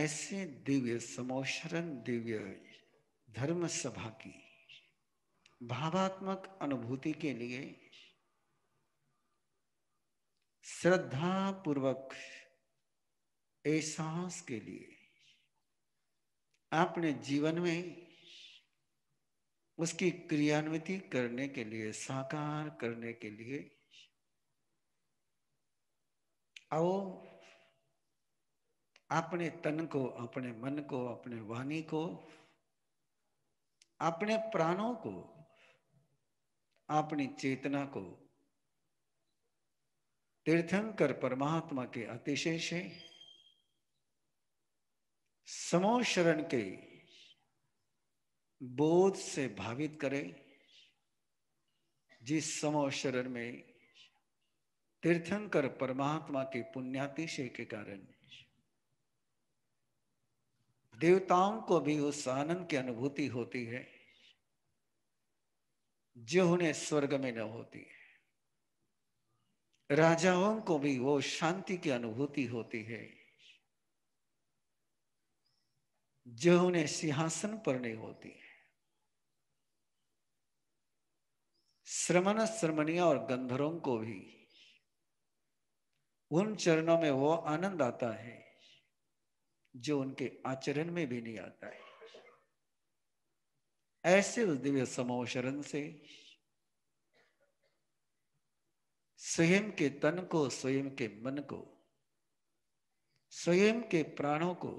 ऐसे दिव्य समोशरण दिव्य धर्म सभा की भावात्मक अनुभूति के लिए श्रद्धा पूर्वक एहसास के लिए अपने जीवन में उसकी क्रियान्विति करने के लिए साकार करने के लिए आओ अपने तन को, अपने मन को, अपने वाणी को, अपने प्राणों को, अपनी चेतना को तीर्थंकर परमात्मा के अतिशय से समोशरण के बोध से भावित करे, जिस समोशरण में तीर्थंकर परमात्मा के पुण्यातिशय के कारण देवताओं को भी उस आनंद की अनुभूति होती है जो उन्हें स्वर्ग में न होती है। राजाओं को भी वो शांति की अनुभूति होती है जो उन्हें सिंहासन पर नहीं होती है। श्रमण श्रमणिया और गंधर्वों को भी उन चरणों में वो आनंद आता है जो उनके आचरण में भी नहीं आता है। ऐसे उस दिव्य समोशरण से स्वयं के तन को, स्वयं के मन को, स्वयं के प्राणों को,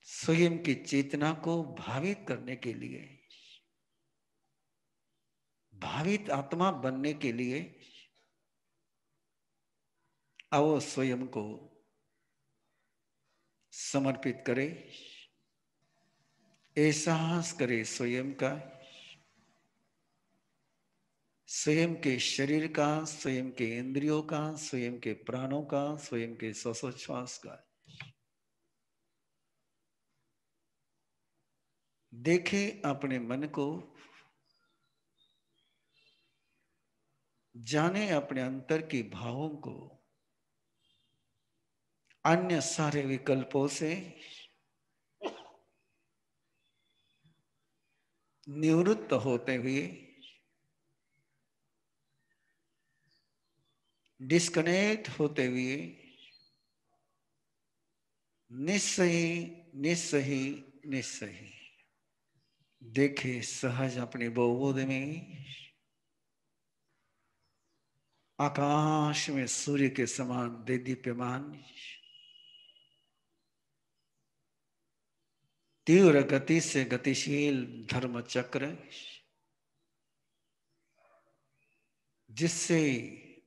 स्वयं की चेतना को भावित करने के लिए, भावित आत्मा बनने के लिए आओ स्वयं को समर्पित करे, एहसास करे स्वयं का, स्वयं के शरीर का, स्वयं के इंद्रियों का, स्वयं के प्राणों का, स्वयं के श्वासोच्छ्वास का। देखे अपने मन को, जाने अपने अंतर की भावों को, अन्य सारे विकल्पों से निवृत्त होते हुए, डिस्कनेक्ट होते हुए निस्सही निस्सही निस्सही देखे सहज अपने बोध में आकाश में सूर्य के समान देदीप्यमान तीव्र गति से गतिशील धर्म चक्र, जिससे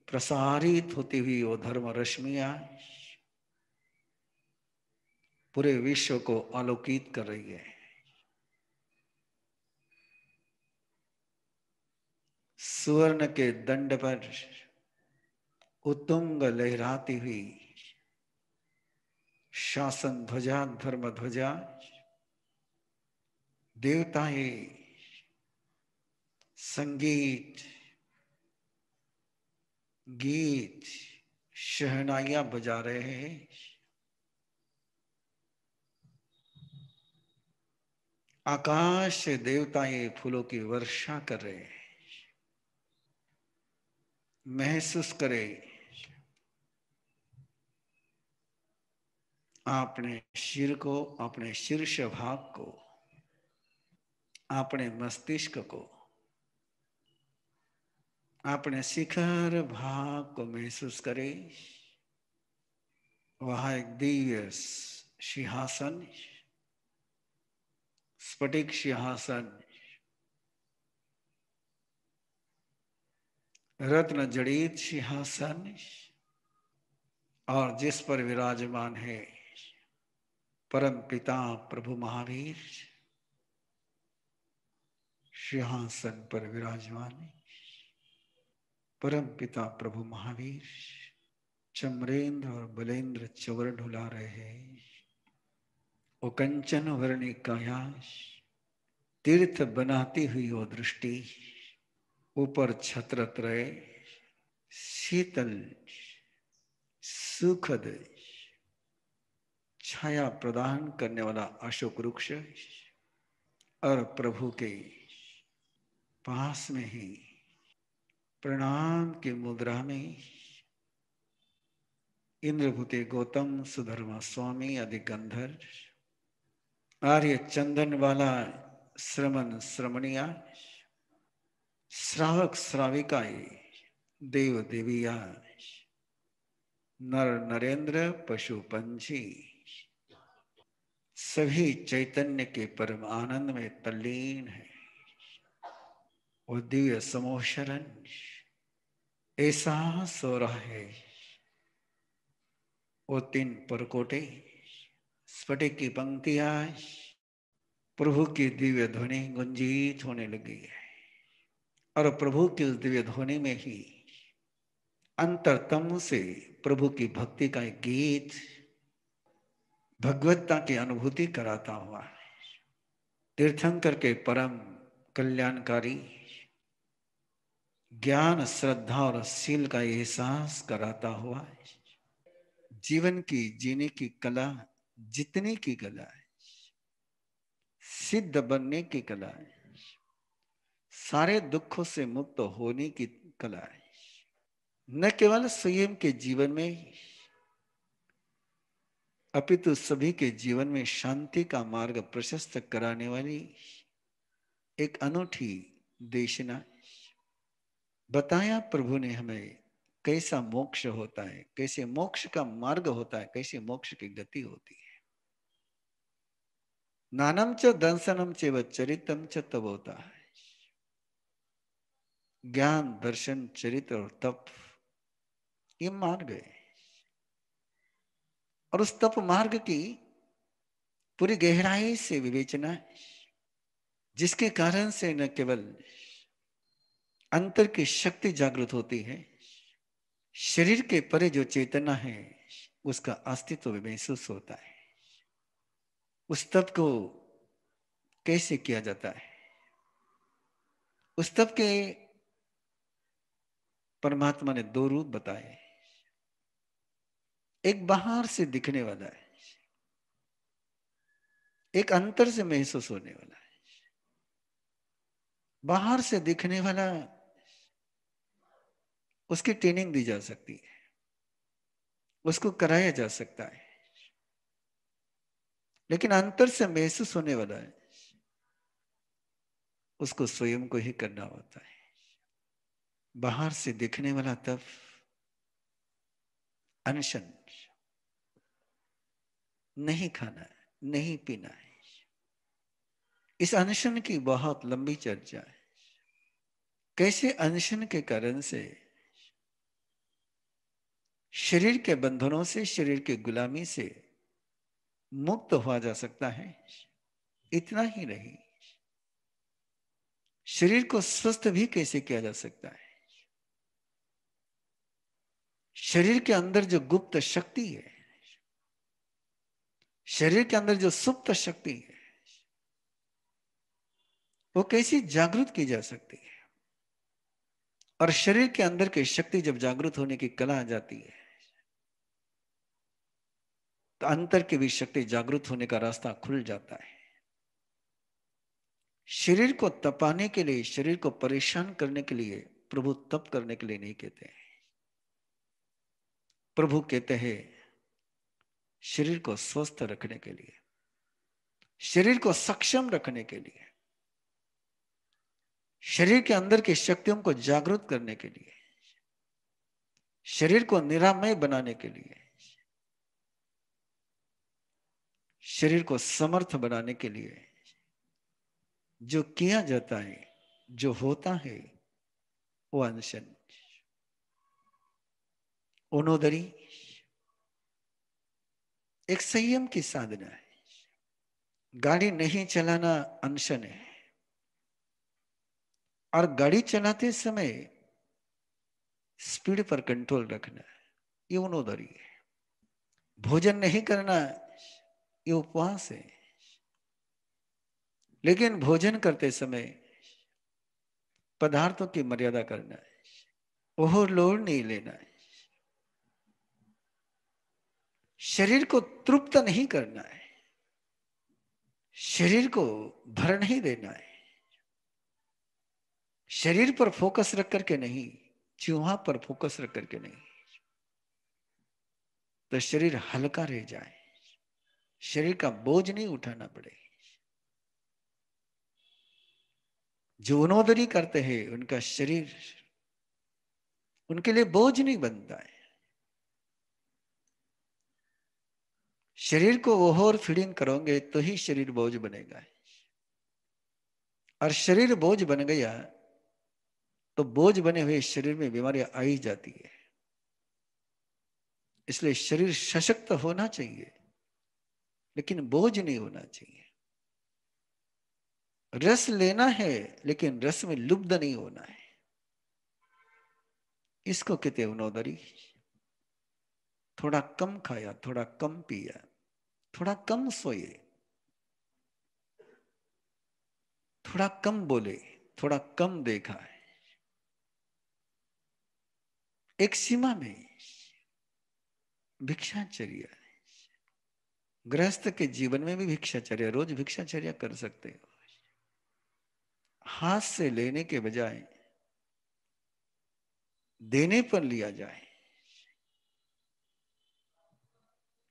प्रसारित होती हुई वो धर्म रश्मियां पूरे विश्व को आलोकित कर रही है। सुवर्ण के दंड पर उत्तुंग लहराती हुई शासन ध्वजा, धर्म ध्वजा, देवताएं संगीत, गीत, शहनाइयां बजा रहे हैं। आकाश से देवताएं फूलों की वर्षा कर रहे हैं। महसूस करें अपने सिर को, अपने शीर्ष भाग को, अपने मस्तिष्क को, अपने शिखर भाग को महसूस करें। वहां एक दिव्य सिंहासन, स्फटिक सिंहासन, रत्न जड़ित सिंहासन, और जिस पर विराजमान है परम पिता प्रभु महावीर, सिंहासन पर विराजमान परम पिता प्रभु महावीर चमरेंद्र और बलेंद्र चवर ढुला रहे हैं। वो कंचन वर्णी काया तीर्थ बनाती हुई वो दृष्टि, ऊपर छत्रत्रय शीतल सुखद छाया प्रदान करने वाला अशोक वृक्ष और प्रभु के पास में ही प्रणाम की मुद्रा में इंद्रभूति गौतम सुधर्मा स्वामी आदि गंधर्व आर्य चंदन वाला श्रमण श्रमणिया श्रावक श्राविकाएं देव देविया नर नरेंद्र पशु पंछी सभी चैतन्य के परम आनंद में तल्लीन है। वो दिव्य समोशरण ऐसा सो रहा है। वो तीन परकोटे स्फटिक की पंक्तियां प्रभु की दिव्य ध्वनि गुंजित होने लगी है और प्रभु की उस दिव्य ध्वनि में ही अंतरतम से प्रभु की भक्ति का एक गीत भगवत्ता की अनुभूति कराता हुआ तीर्थंकर के परम कल्याणकारी ज्ञान श्रद्धा और शील का एहसास कराता हुआ जीवन की जीने की कला जितने की कला है सिद्ध बनने की कला है सारे दुखों से मुक्त होने की कला है न केवल स्वयं के जीवन में अपितु सभी के जीवन में शांति का मार्ग प्रशस्त कराने वाली एक अनूठी देशना बताया प्रभु ने हमें कैसा मोक्ष होता है कैसे मोक्ष का मार्ग होता है कैसे मोक्ष की गति होती है। नानम च दंसनम च चरितम च तब होता है ज्ञान दर्शन चरित्र और तप ये मार्ग है और उस तप मार्ग की पूरी गहराई से विवेचना जिसके कारण से न केवल अंतर की शक्ति जागृत होती है शरीर के परे जो चेतना है उसका अस्तित्व महसूस होता है। उस तप को कैसे किया जाता है उस तप के परमात्मा ने दो रूप बताए एक बाहर से दिखने वाला है एक अंतर से महसूस होने वाला है। बाहर से दिखने वाला उसकी ट्रेनिंग दी जा सकती है उसको कराया जा सकता है लेकिन अंतर से महसूस होने वाला है उसको स्वयं को ही करना होता है। बाहर से दिखने वाला तप अनशन नहीं खाना नहीं पीना है इस अनशन की बहुत लंबी चर्चा है कैसे अनशन के कारण से शरीर के बंधनों से शरीर की गुलामी से मुक्त हुआ जा सकता है। इतना ही नहीं शरीर को स्वस्थ भी कैसे किया जा सकता है। शरीर के अंदर जो गुप्त शक्ति है शरीर के अंदर जो सुप्त शक्ति है वो कैसे जागृत की जा सकती है और शरीर के अंदर की शक्ति जब जागृत होने की कला आ जाती है तो अंतर की भी शक्ति जागृत होने का रास्ता खुल जाता है। शरीर को तपाने के लिए शरीर को परेशान करने के लिए प्रभु तप करने के लिए नहीं कहते हैं प्रभु कहते हैं शरीर को स्वस्थ रखने के लिए शरीर को सक्षम रखने के लिए शरीर के अंदर की शक्तियों को जागृत करने के लिए शरीर को निरामय बनाने के लिए शरीर को समर्थ बनाने के लिए जो किया जाता है जो होता है वो अनशन ओनोदरी एक संयम की साधना है। गाड़ी नहीं चलाना अनशन है और गाड़ी चलाते समय स्पीड पर कंट्रोल रखना ये ओनोदरी है। भोजन नहीं करना ये उपवास है लेकिन भोजन करते समय पदार्थों की मर्यादा करना है ओवरलोड नहीं लेना है। शरीर को तृप्त नहीं करना है, शरीर को भर नहीं देना है, शरीर पर फोकस रख करके नहीं, चूहा पर फोकस रख करके नहीं, तो शरीर हल्का रह जाए, शरीर का बोझ नहीं उठाना पड़े। जो उनोदरी करते हैं उनका शरीर उनके लिए बोझ नहीं बनता है। शरीर को ओवर फीडिंग करोगे तो ही शरीर बोझ बनेगा, और शरीर बोझ बन गया तो बोझ बने हुए शरीर में बीमारियां आ ही जाती है। इसलिए शरीर सशक्त होना चाहिए लेकिन बोझ नहीं होना चाहिए। रस लेना है लेकिन रस में लुब्ध नहीं होना है। इसको कहते हैं उनोदरी। थोड़ा कम खाया, थोड़ा कम पिया, थोड़ा कम सोए, थोड़ा कम बोले, थोड़ा कम देखा है, एक सीमा में भिक्षाचर्य। गृहस्थ के जीवन में भी भिक्षाचर्य, रोज भिक्षाचर्य कर सकते हो। हाथ से लेने के बजाय देने पर लिया जाए,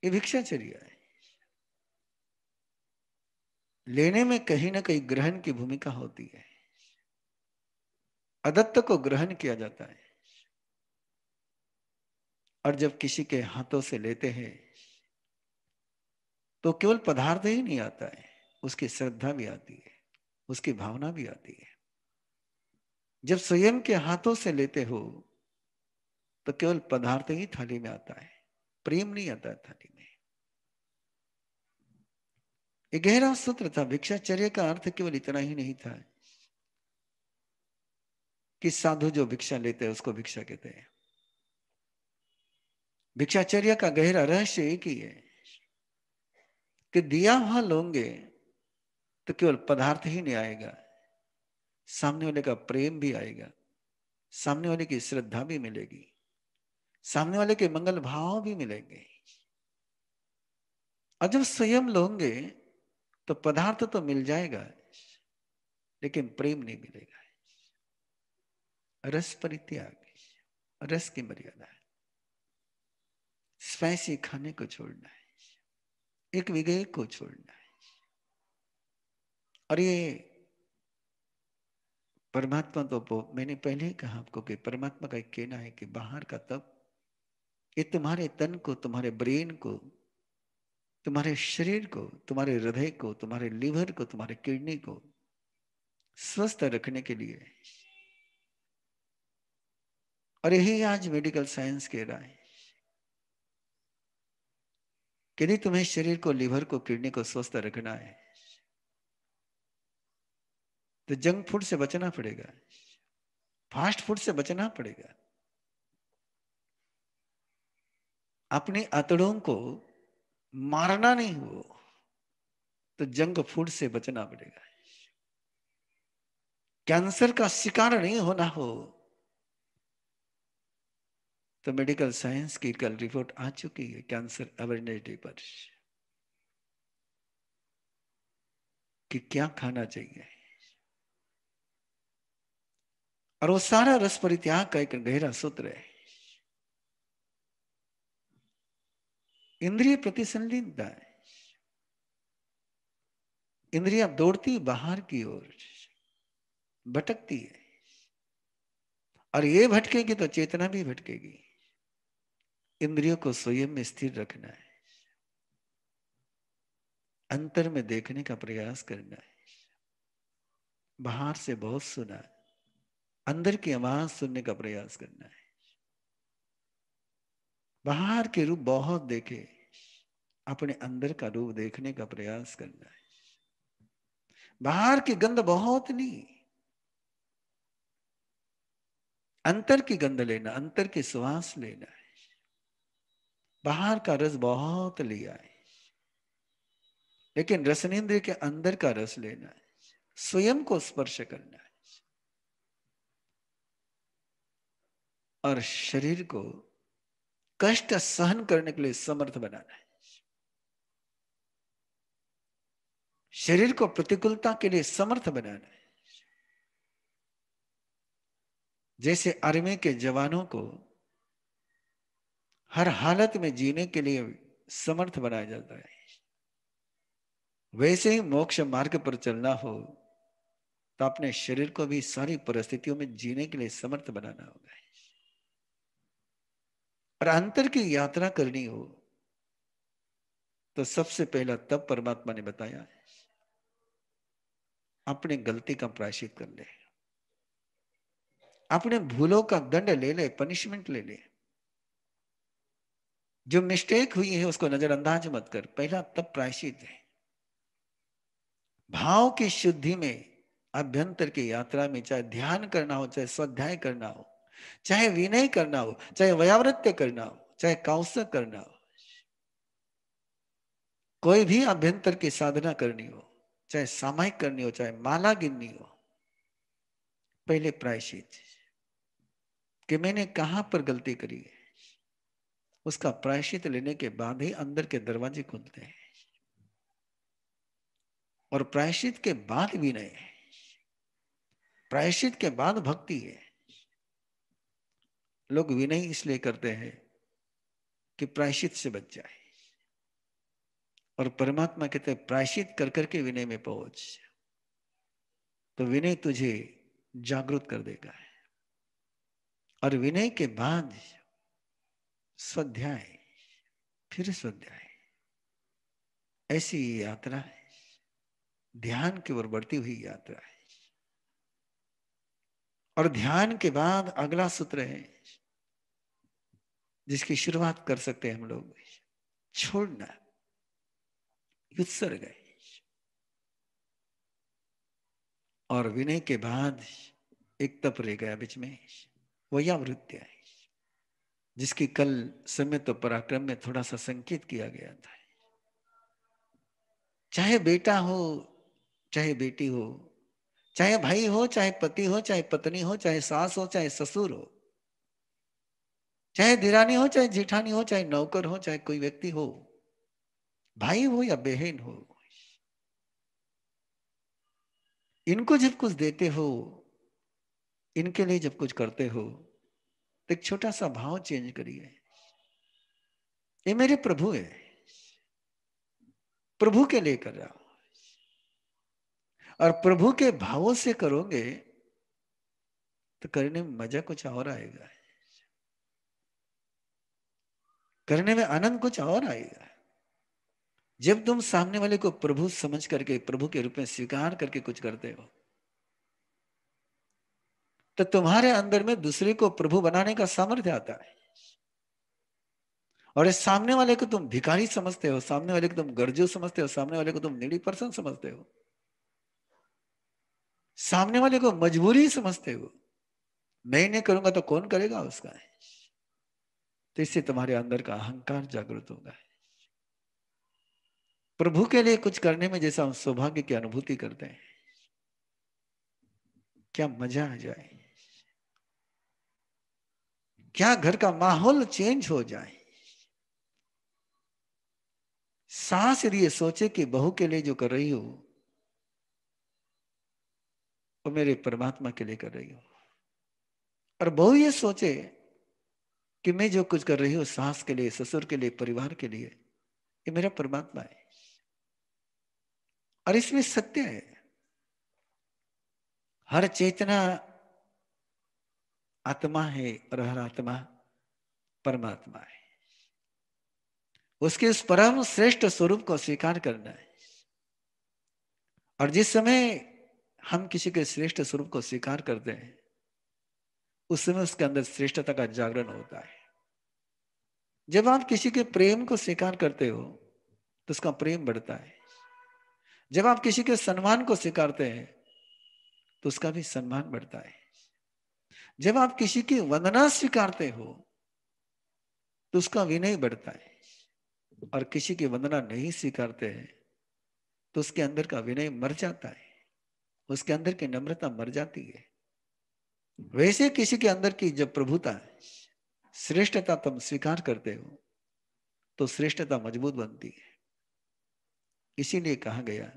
ये भिक्षाचर्य है। लेने में कहीं ना कहीं ग्रहण की भूमिका होती है। अदत्त को ग्रहण किया जाता है, और जब किसी के हाथों से लेते हैं तो केवल पदार्थ ही नहीं आता है, उसकी श्रद्धा भी आती है, उसकी भावना भी आती है। जब स्वयं के हाथों से लेते हो तो केवल पदार्थ ही थाली में आता है, प्रेम नहीं आता थाली में। ये गहरा सूत्र था। भिक्षाचर्य का अर्थ केवल इतना ही नहीं था कि साधु जो भिक्षा लेते हैं उसको भिक्षा कहते हैं। भिक्षाचर्य का गहरा रहस्य एक ही है कि दिया हुआ लोगे तो केवल पदार्थ ही नहीं आएगा, सामने वाले का प्रेम भी आएगा, सामने वाले की श्रद्धा भी मिलेगी, सामने वाले के मंगल भाव भी मिलेंगे। और जब स्वयं लोगे तो पदार्थ तो मिल जाएगा लेकिन प्रेम नहीं मिलेगा। रस परित्याग, रस की मर्यादा है। स्पाइसी खाने को छोड़ना है, एक विवेक को छोड़ना है। और ये परमात्मा तो मैंने पहले ही कहा आपको कि परमात्मा का एक कहना है कि बाहर का तप ये तुम्हारे तन को, तुम्हारे ब्रेन को, तुम्हारे शरीर को, तुम्हारे हृदय को, तुम्हारे लिवर को, तुम्हारे किडनी को स्वस्थ रखने के लिए। और यही आज मेडिकल साइंस कह रहा है कि नहीं, तुम्हें शरीर को, लिवर को, किडनी को स्वस्थ रखना है तो जंक फूड से बचना पड़ेगा, फास्ट फूड से बचना पड़ेगा। अपनी आंतड़ों को मारना नहीं हो तो जंक फूड से बचना पड़ेगा। कैंसर का शिकार नहीं होना हो तो मेडिकल साइंस की कल रिपोर्ट आ चुकी है कैंसर अवेयरनेस डे पर कि क्या खाना चाहिए। और वो सारा रस परित्याग का एक गहरा सूत्र है। इंद्रिय प्रतिसंलीनता है, इंद्रियां दौड़ती बाहर की ओर, भटकती है, और ये भटकेगी तो चेतना भी भटकेगी। इंद्रियों को स्वयं में स्थिर रखना है, अंतर में देखने का प्रयास करना है। बाहर से बहुत सुना, अंदर की आवाज सुनने का प्रयास करना है। बाहर के रूप बहुत देखे, अपने अंदर का रूप देखने का प्रयास करना है। बाहर की गंध बहुत नहीं, अंतर की गंध लेना, अंतर की श्वास लेना है। बाहर का रस बहुत लिया है लेकिन रसनेन्द्रिय के अंदर का रस लेना है, स्वयं को स्पर्श करना है। और शरीर को कष्ट सहन करने के लिए समर्थ बनाना है, शरीर को प्रतिकूलता के लिए समर्थ बनाना है। जैसे आर्मी के जवानों को हर हालत में जीने के लिए समर्थ बनाया जाता है, वैसे ही मोक्ष मार्ग पर चलना हो तो अपने शरीर को भी सारी परिस्थितियों में जीने के लिए समर्थ बनाना होगा। और अंतर की यात्रा करनी हो तो सबसे पहला तब परमात्मा ने बताया अपने गलती का प्रायश्चित कर ले, अपने भूलों का दंड ले ले, पनिशमेंट ले ले। जो मिस्टेक हुई है उसको नजरअंदाज मत कर, पहला तब प्रायश्चित है। भाव की शुद्धि में, अभ्यंतर की यात्रा में, चाहे ध्यान करना हो, चाहे स्वाध्याय करना हो, चाहे विनय करना हो, चाहे व्यावृत्य करना हो, चाहे कौशल करना हो, कोई भी अभ्यंतर की साधना करनी हो, चाहे सामायिक करनी हो, चाहे माला गिननी हो, पहले प्रायश्चित कि मैंने कहां पर गलती करी है, उसका प्रायश्चित लेने के बाद ही अंदर के दरवाजे खुलते हैं। और प्रायश्चित के बाद विनय है, प्रायश्चित के बाद भक्ति है। लोग विनय इसलिए करते हैं कि प्रायश्चित से बच जाए, और परमात्मा कहते हैं प्रायश्चित कर करके विनय में पहुंच, तो विनय तुझे जागृत कर देगा। और विनय के बाद स्वाध्याय, फिर स्वाध्याय, ऐसी यात्रा है, ध्यान की ओर बढ़ती हुई यात्रा है। और ध्यान के बाद अगला सूत्र है जिसकी शुरुआत कर सकते हैं हम लोग, छोड़ना, उत्सर्ग है। और विनय के बाद एक तप रह गया बीच में, वैयावृत्य है, जिसकी कल समय तो पराक्रम में थोड़ा सा संकेत किया गया था। चाहे बेटा हो, चाहे बेटी हो, चाहे भाई हो, चाहे पति हो, चाहे पत्नी हो, चाहे सास हो, चाहे ससुर हो, चाहे दिरानी हो, चाहे जेठानी हो, चाहे नौकर हो, चाहे कोई व्यक्ति हो, भाई हो या बहन हो, इनको जब कुछ देते हो, इनके लिए जब कुछ करते हो, तो एक छोटा सा भाव चेंज करिए, ये मेरे प्रभु है, प्रभु के लिए कर रहा हूं। और प्रभु के भावों से करोगे तो करने में मजा कुछ और आएगा, करने में आनंद कुछ और आएगा। जब तुम सामने वाले को प्रभु समझ करके, प्रभु के रूप में स्वीकार करके कुछ करते हो, तो तुम्हारे अंदर में दूसरे को प्रभु बनाने का सामर्थ्य आता है। और इस सामने वाले को तुम भिखारी समझते हो, सामने वाले को तुम गर्जू समझते हो, सामने वाले को तुम नीडी पर्सन समझते हो, सामने वाले को मजबूरी समझते हो, मैं नहीं करूंगा तो कौन करेगा उसका। तो इससे तुम्हारे अंदर का अहंकार जागृत होगा। प्रभु के लिए कुछ करने में जैसा हम सौभाग्य की अनुभूति करते हैं, क्या मजा आ जाए, क्या घर का माहौल चेंज हो जाए। सास यदि ये सोचे कि बहू के लिए जो कर रही हो वो मेरे परमात्मा के लिए कर रही हो, और बहू ये सोचे कि मैं जो कुछ कर रही हूं सास के लिए, ससुर के लिए, परिवार के लिए, ये मेरा परमात्मा है। और इसमें सत्य है, हर चेतना आत्मा है और हर आत्मा परमात्मा है। उसके उस परम श्रेष्ठ स्वरूप को स्वीकार करना है। और जिस समय हम किसी के श्रेष्ठ स्वरूप को स्वीकार करते हैं, उस समय उसके अंदर श्रेष्ठता का जागरण होता है। जब आप किसी के प्रेम को स्वीकार करते हो तो उसका प्रेम बढ़ता है। जब आप किसी के सम्मान को स्वीकारते हैं तो उसका भी सम्मान बढ़ता है। जब आप किसी की वंदना स्वीकारते हो तो उसका विनय बढ़ता है। और किसी की वंदना नहीं स्वीकारते हैं तो उसके अंदर का विनय मर जाता है, उसके अंदर की नम्रता मर जाती है। वैसे किसी के अंदर की जब प्रभुता श्रेष्ठता तुम स्वीकार करते हो तो श्रेष्ठता मजबूत बनती है। इसीलिए कहा गया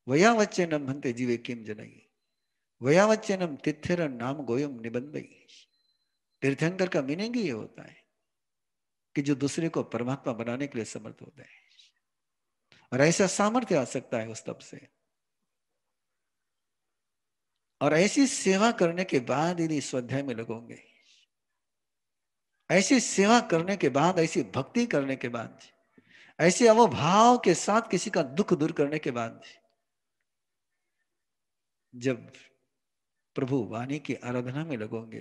वयावच्चनम हन्ते जीवे किम जनई, वयावच्चनम तिथिर नाम गोयम निबंधई। तीर्थंकर का मीनिंग ये होता है कि जो दूसरे को परमात्मा बनाने के लिए समर्थ होते हैं, और ऐसा सामर्थ्य आ सकता है उस तप से। और ऐसी सेवा करने के बाद यदि स्वाध्याय में लगोगे, ऐसी सेवा करने के बाद, ऐसी भक्ति करने के बाद, ऐसे अवभाव के साथ किसी का दुख दूर करने के बाद, जब प्रभु वाणी की आराधना में लगोगे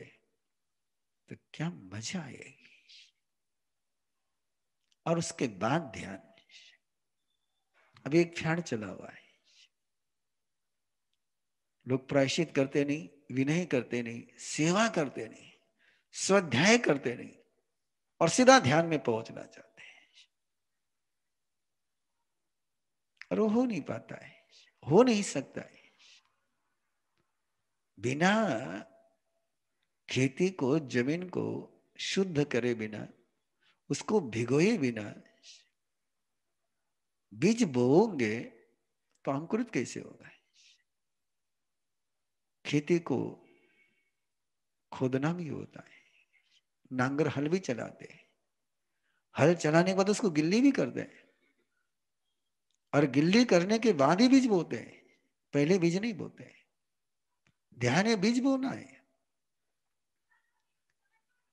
तो क्या मजा आएगी। और उसके बाद ध्यान, अभी एक ध्यान चला हुआ है, लोग प्रायश्चित करते नहीं, विनय करते नहीं, सेवा करते नहीं, स्वाध्याय करते नहीं, और सीधा ध्यान में पहुंचना चाहते हैं, और वो हो नहीं पाता है, हो नहीं सकता है। बिना खेती को, जमीन को शुद्ध करे बिना, उसको भिगोए बिना बीज बोओगे तो अंकुरित कैसे होगा। खेती को खोदना भी होता है, नांगर हल भी चलाते हैं, हल चलाने के बाद उसको गिल्ली भी करते हैं, और गिल्ली करने के बाद ही बीज बोते हैं, पहले बीज नहीं बोते हैं। ध्यान है बीज बोना है।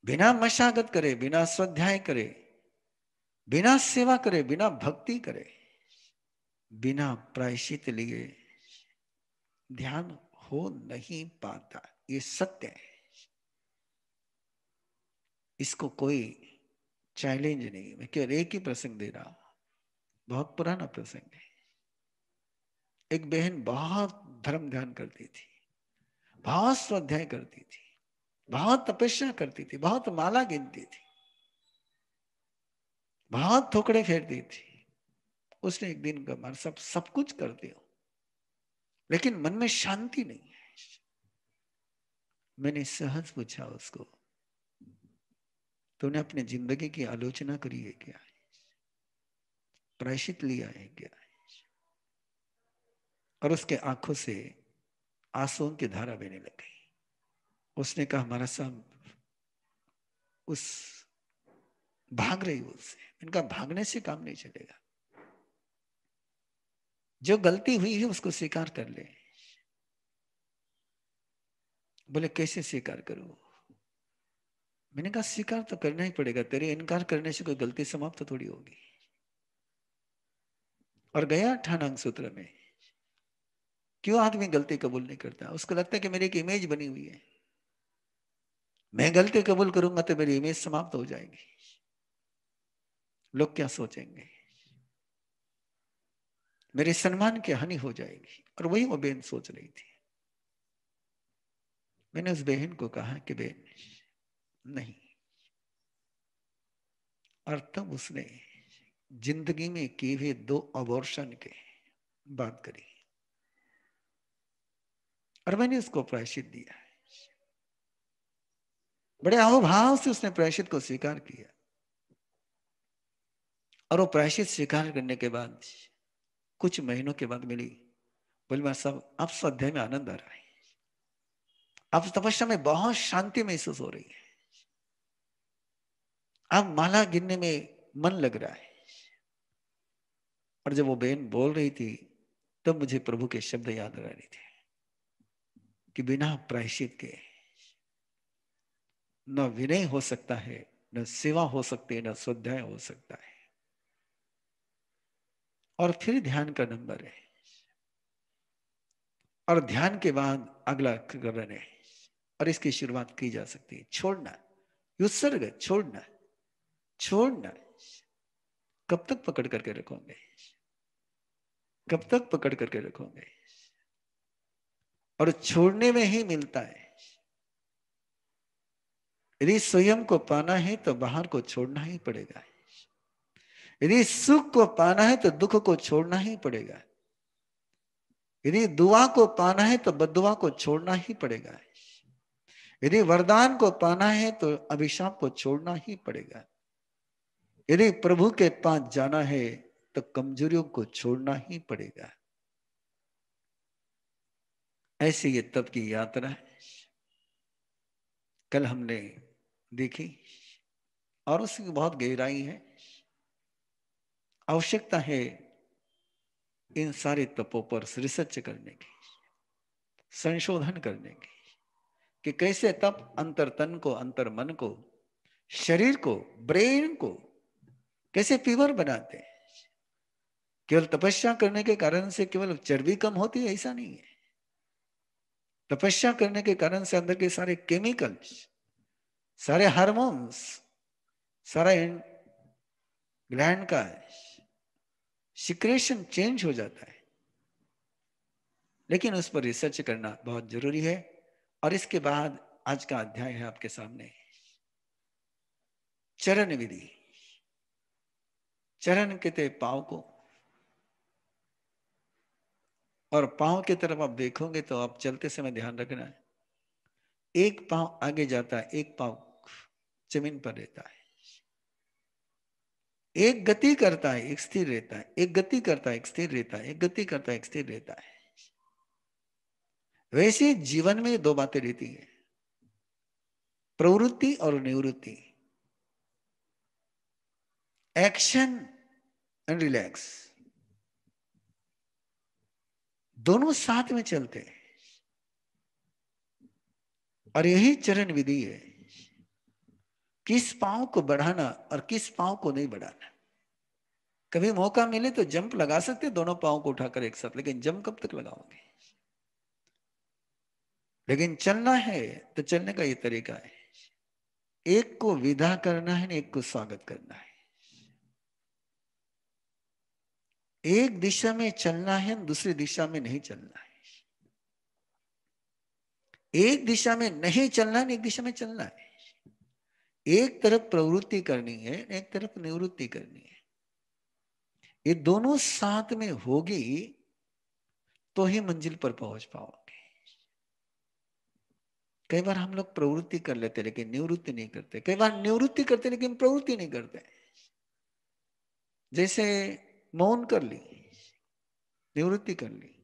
बिना मशागत करे, बिना स्वाध्याय करे, बिना सेवा करे, बिना भक्ति करे, बिना प्रायश्चित लिए ध्यान हो नहीं पाता। ये सत्य है, इसको कोई चैलेंज नहीं। मैं केवल एक ही प्रसंग दे रहा हूं, बहुत पुराना प्रसंग है। एक बहन बहुत धर्म ध्यान करती थी, बहुत स्वाध्याय करती थी, बहुत तपस्या करती थी, बहुत माला गिनती थी, बहुत थोकड़े फेरती थी। उसने एक दिन कहा, सब कुछ करती हूं लेकिन मन में शांति नहीं है। मैंने सहज पूछा उसको, तूने अपनी जिंदगी की आलोचना करी है क्या? प्रायश्चित लिया है क्या? और उसके आंखों से आंसुओं की धारा बहने लग गई। उसने कहा, हमारा साहब उस भाग रही उससे। इनका भागने से काम नहीं चलेगा, जो गलती हुई है उसको स्वीकार कर ले। बोले कैसे स्वीकार करूं? मैंने कहा स्वीकार तो करना ही पड़ेगा, तेरे इनकार करने से कोई गलती समाप्त तो थोड़ी होगी। और गया 18 सूत्र में। क्यों आदमी गलती कबूल नहीं करता? उसको लगता है कि मेरी एक इमेज बनी हुई है, मैं गलती कबूल करूंगा तो मेरी इमेज समाप्त हो जाएगी, लोग क्या सोचेंगे, मेरे सम्मान की हानि हो जाएगी। और वही वो बहन सोच रही थी। मैंने उस बहन को कहा कि बहन नहीं। और तब उसने जिंदगी में किए हुए 2 अबॉर्शन के बात करी, और मैंने उसको प्रायश्चित दिया। बड़े अहोभाव से उसने प्रायश्चित को स्वीकार किया। और वो प्रायश्चित स्वीकार करने के बाद कुछ महीनों के बाद मिली, बोले मैं सब अब स्वाध्याय में आनंद आ रहा है, अब तपस्या में बहुत शांति महसूस हो रही है, अब माला गिनने में मन लग रहा है। और जब वो बहन बोल रही थी तब मुझे प्रभु के शब्द याद आ रहे थे कि बिना प्रायश्चित के न विनय हो सकता है, न सेवा हो सकती है, न स्वाध्याय हो सकता है। और फिर ध्यान का नंबर है, और ध्यान के बाद अगला करण है। और इसकी शुरुआत की जा सकती है छोड़ना, उत्सर्ग छोड़ना। छोड़ना कब तक पकड़ करके रखोगे? कब तक पकड़ करके रखोगे? और छोड़ने में ही मिलता है। यदि स्वयं को पाना है तो बाहर को छोड़ना ही पड़ेगा। यदि सुख को पाना है तो दुख को छोड़ना ही पड़ेगा। यदि दुआ को पाना है तो बद्दुआ को छोड़ना ही पड़ेगा। यदि वरदान को पाना है तो अभिशाप को छोड़ना ही पड़ेगा। यदि प्रभु के पास जाना है तो कमजोरियों को छोड़ना ही पड़ेगा। ऐसी ये तप की यात्रा है, कल हमने देखी, और उसकी बहुत गहराई है। आवश्यकता है इन सारे तपों पर रिसर्च करने की, संशोधन करने की, कि कैसे तप अंतर तन को, अंतर मन को, शरीर को, ब्रेन को कैसे प्योर बनाते हैं। केवल तपस्या करने के कारण से केवल चर्बी कम होती है ऐसा नहीं है। तपस्या करने के कारण से अंदर के सारे केमिकल्स, सारे हार्मोन्स, सारा ग्लैंड का सिक्रेशन चेंज हो जाता है। लेकिन उस पर रिसर्च करना बहुत जरूरी है। और इसके बाद आज का अध्याय है आपके सामने, चरण विधि। चरण कहते पांव को, और पांव की तरफ आप देखोगे तो आप चलते समय ध्यान रखना है, एक पांव आगे जाता है, एक पांव जमीन पर रहता है। एक गति करता है, एक स्थिर रहता है, एक गति करता है, एक स्थिर रहता है, एक गति करता है, एक स्थिर रहता है। वैसे जीवन में दो बातें रहती है, प्रवृत्ति और निवृत्ति, एक्शन एंड रिलैक्स, दोनों साथ में चलते हैं। और यही चरण विधि है, किस पांव को बढ़ाना और किस पांव को नहीं बढ़ाना। कभी मौका मिले तो जंप लगा सकते दोनों पांव को उठाकर एक साथ, लेकिन जंप कब तक लगाओगे। लेकिन चलना है तो चलने का ये तरीका है, एक को विदा करना है, एक को स्वागत करना है। एक दिशा में चलना है, दूसरी दिशा में नहीं चलना है। एक दिशा में नहीं चलना है, एक दिशा में चलना है। एक तरफ प्रवृत्ति करनी है, एक तरफ निवृत्ति करनी है। ये दोनों साथ में होगी तो ही मंजिल पर पहुंच पाओगे। कई बार हम लोग प्रवृत्ति कर लेते लेकिन निवृत्ति नहीं करते, कई बार निवृत्ति करते लेकिन प्रवृत्ति नहीं करते। जैसे मौन कर ली, निवृत्ति कर ली,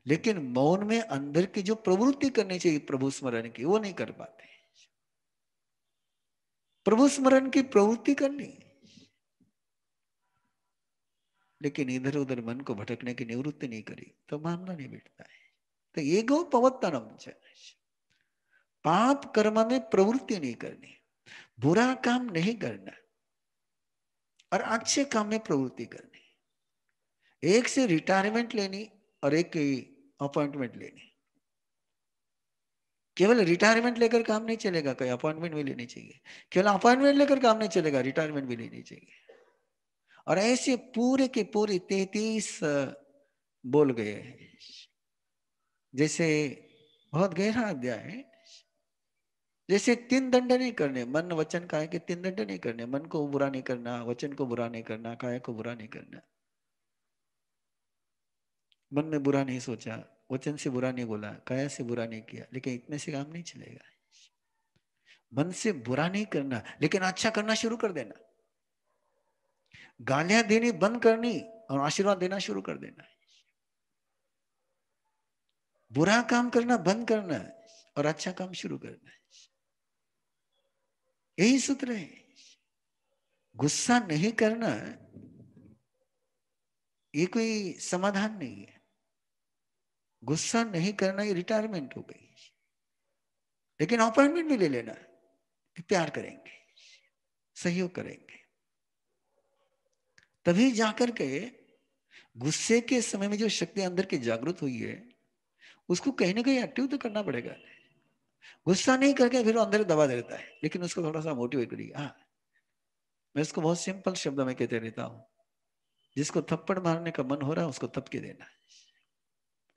लेकिन मौन में अंदर की जो प्रवृत्ति करनी चाहिए प्रभु स्मरण की, वो नहीं कर पाते। प्रभु स्मरण की प्रवृत्ति करनी, लेकिन इधर उधर मन को भटकने की निवृत्ति नहीं करी तो मामला नहीं मिटता है। तो ये गो पवत्तनम, पाप कर्म में प्रवृत्ति नहीं करनी, बुरा काम नहीं करना और अच्छे काम में प्रवृत्ति करनी। एक से रिटायरमेंट लेनी और एक की अपॉइंटमेंट लेनी। केवल रिटायरमेंट लेकर काम नहीं चलेगा, कोई अपॉइंटमेंट भी लेनी चाहिए। केवल अपॉइंटमेंट लेकर काम नहीं चलेगा, रिटायरमेंट भी लेनी चाहिए। और ऐसे पूरे के पूरे 33 बोल गए हैं। जैसे बहुत गहरा अध्याय है। जैसे 3 दंड नहीं करने, मन वचन काया के 3 दंड नहीं करने। मन को बुरा नहीं करना, वचन को बुरा नहीं करना, काया को बुरा नहीं करना। मन में बुरा नहीं सोचा, वचन से बुरा नहीं बोला, काया से बुरा नहीं किया, लेकिन इतने से काम नहीं चलेगा। मन से बुरा नहीं करना लेकिन अच्छा करना शुरू कर देना। गालियां देनी बंद करनी और आशीर्वाद देना शुरू कर देना। बुरा काम करना बंद करना और अच्छा काम शुरू करना। यही सूत्र है। गुस्सा नहीं करना ये कोई समाधान नहीं है। गुस्सा नहीं करना ये रिटायरमेंट हो गई। लेकिन अपॉइंटमेंट भी ले लेना, प्यार करेंगे, सहयोग करेंगे, तभी जाकर के गुस्से के समय में जो शक्ति अंदर की जागृत हुई है उसको कहीं ना कहीं एक्टिव तो करना पड़ेगा। गुस्सा नहीं करके फिर वो अंदर दबा देता है, लेकिन उसको थोड़ा सा मोटिवेट करिए। हाँ, मैं इसको बहुत सिंपल शब्द में कहते रहता हूँ, जिसको थप्पड़ मारने का मन हो रहा है उसको थपके देना।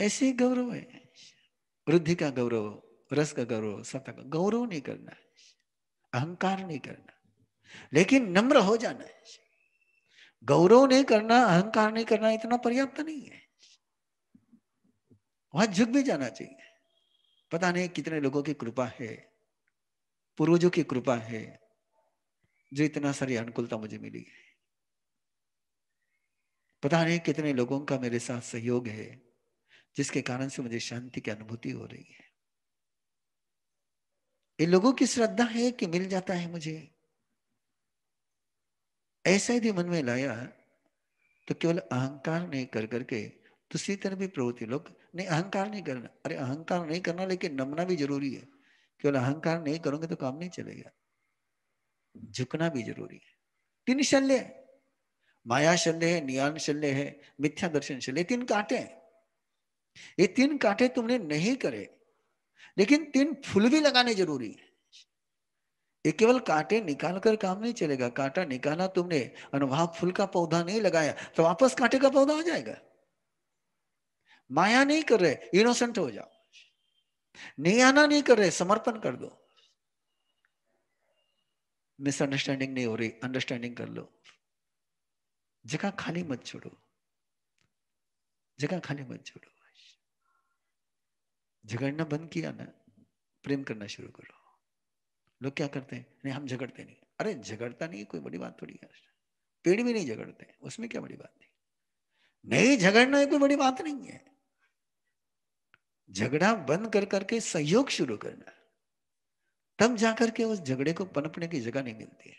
ऐसे ही गौरव है, वृद्धि का गौरव, रस का गौरव, सत्ता का गौरव नहीं करना, अहंकार नहीं करना, लेकिन नम्र हो जाना है। गौरव नहीं करना, अहंकार नहीं करना इतना पर्याप्त नहीं है, वहां झुक भी जाना चाहिए। पता नहीं कितने लोगों की कृपा है, पूर्वजों की कृपा है जो इतना सारी अनुकूलता मुझे मिली है। पता नहीं कितने लोगों का मेरे साथ सहयोग है जिसके कारण से मुझे शांति की अनुभूति हो रही है। इन लोगों की श्रद्धा है कि मिल जाता है मुझे। ऐसा यदि मन में लाया तो केवल अहंकार नहीं कर करके दूसरी तरफ भी प्रवृत्ति। लोग नहीं अहंकार नहीं करना, अरे अहंकार नहीं करना लेकिन नमना भी जरूरी है। केवल अहंकार नहीं करोगे तो काम नहीं चलेगा, झुकना भी जरूरी है। तीन शल्य, माया शल्य है, नियान शल्य है, मिथ्या दर्शन शल्य, तीन कांटे हैं। ये तीन कांटे तुमने नहीं करे लेकिन तीन फूल भी लगाने जरूरी है। ये केवल कांटे निकाल कर काम नहीं चलेगा। कांटा निकाला तुमने और वहां फूल का पौधा नहीं लगाया तो वापस कांटे का पौधा आ जाएगा। माया नहीं कर रहे, इनोसेंट हो जाओ। नहीं आना नहीं कर रहे, समर्पण कर दो। मिसअंडरस्टैंडिंग नहीं हो रही, अंडरस्टैंडिंग कर लो। जगह खाली मत छोड़ो, जगह खाली मत छोड़ो। झगड़ना बंद किया ना, प्रेम करना शुरू करो। लोग क्या करते हैं, नहीं हम झगड़ते नहीं। अरे झगड़ता नहीं कोई बड़ी बात थोड़ी है। पेड़ भी नहीं झगड़ते, उसमें क्या बड़ी बात है। नहीं झगड़ना कोई बड़ी बात नहीं है। झगड़ा बंद कर करके सहयोग शुरू करना, तब जाकर के उस झगड़े को पनपने की जगह नहीं मिलती है।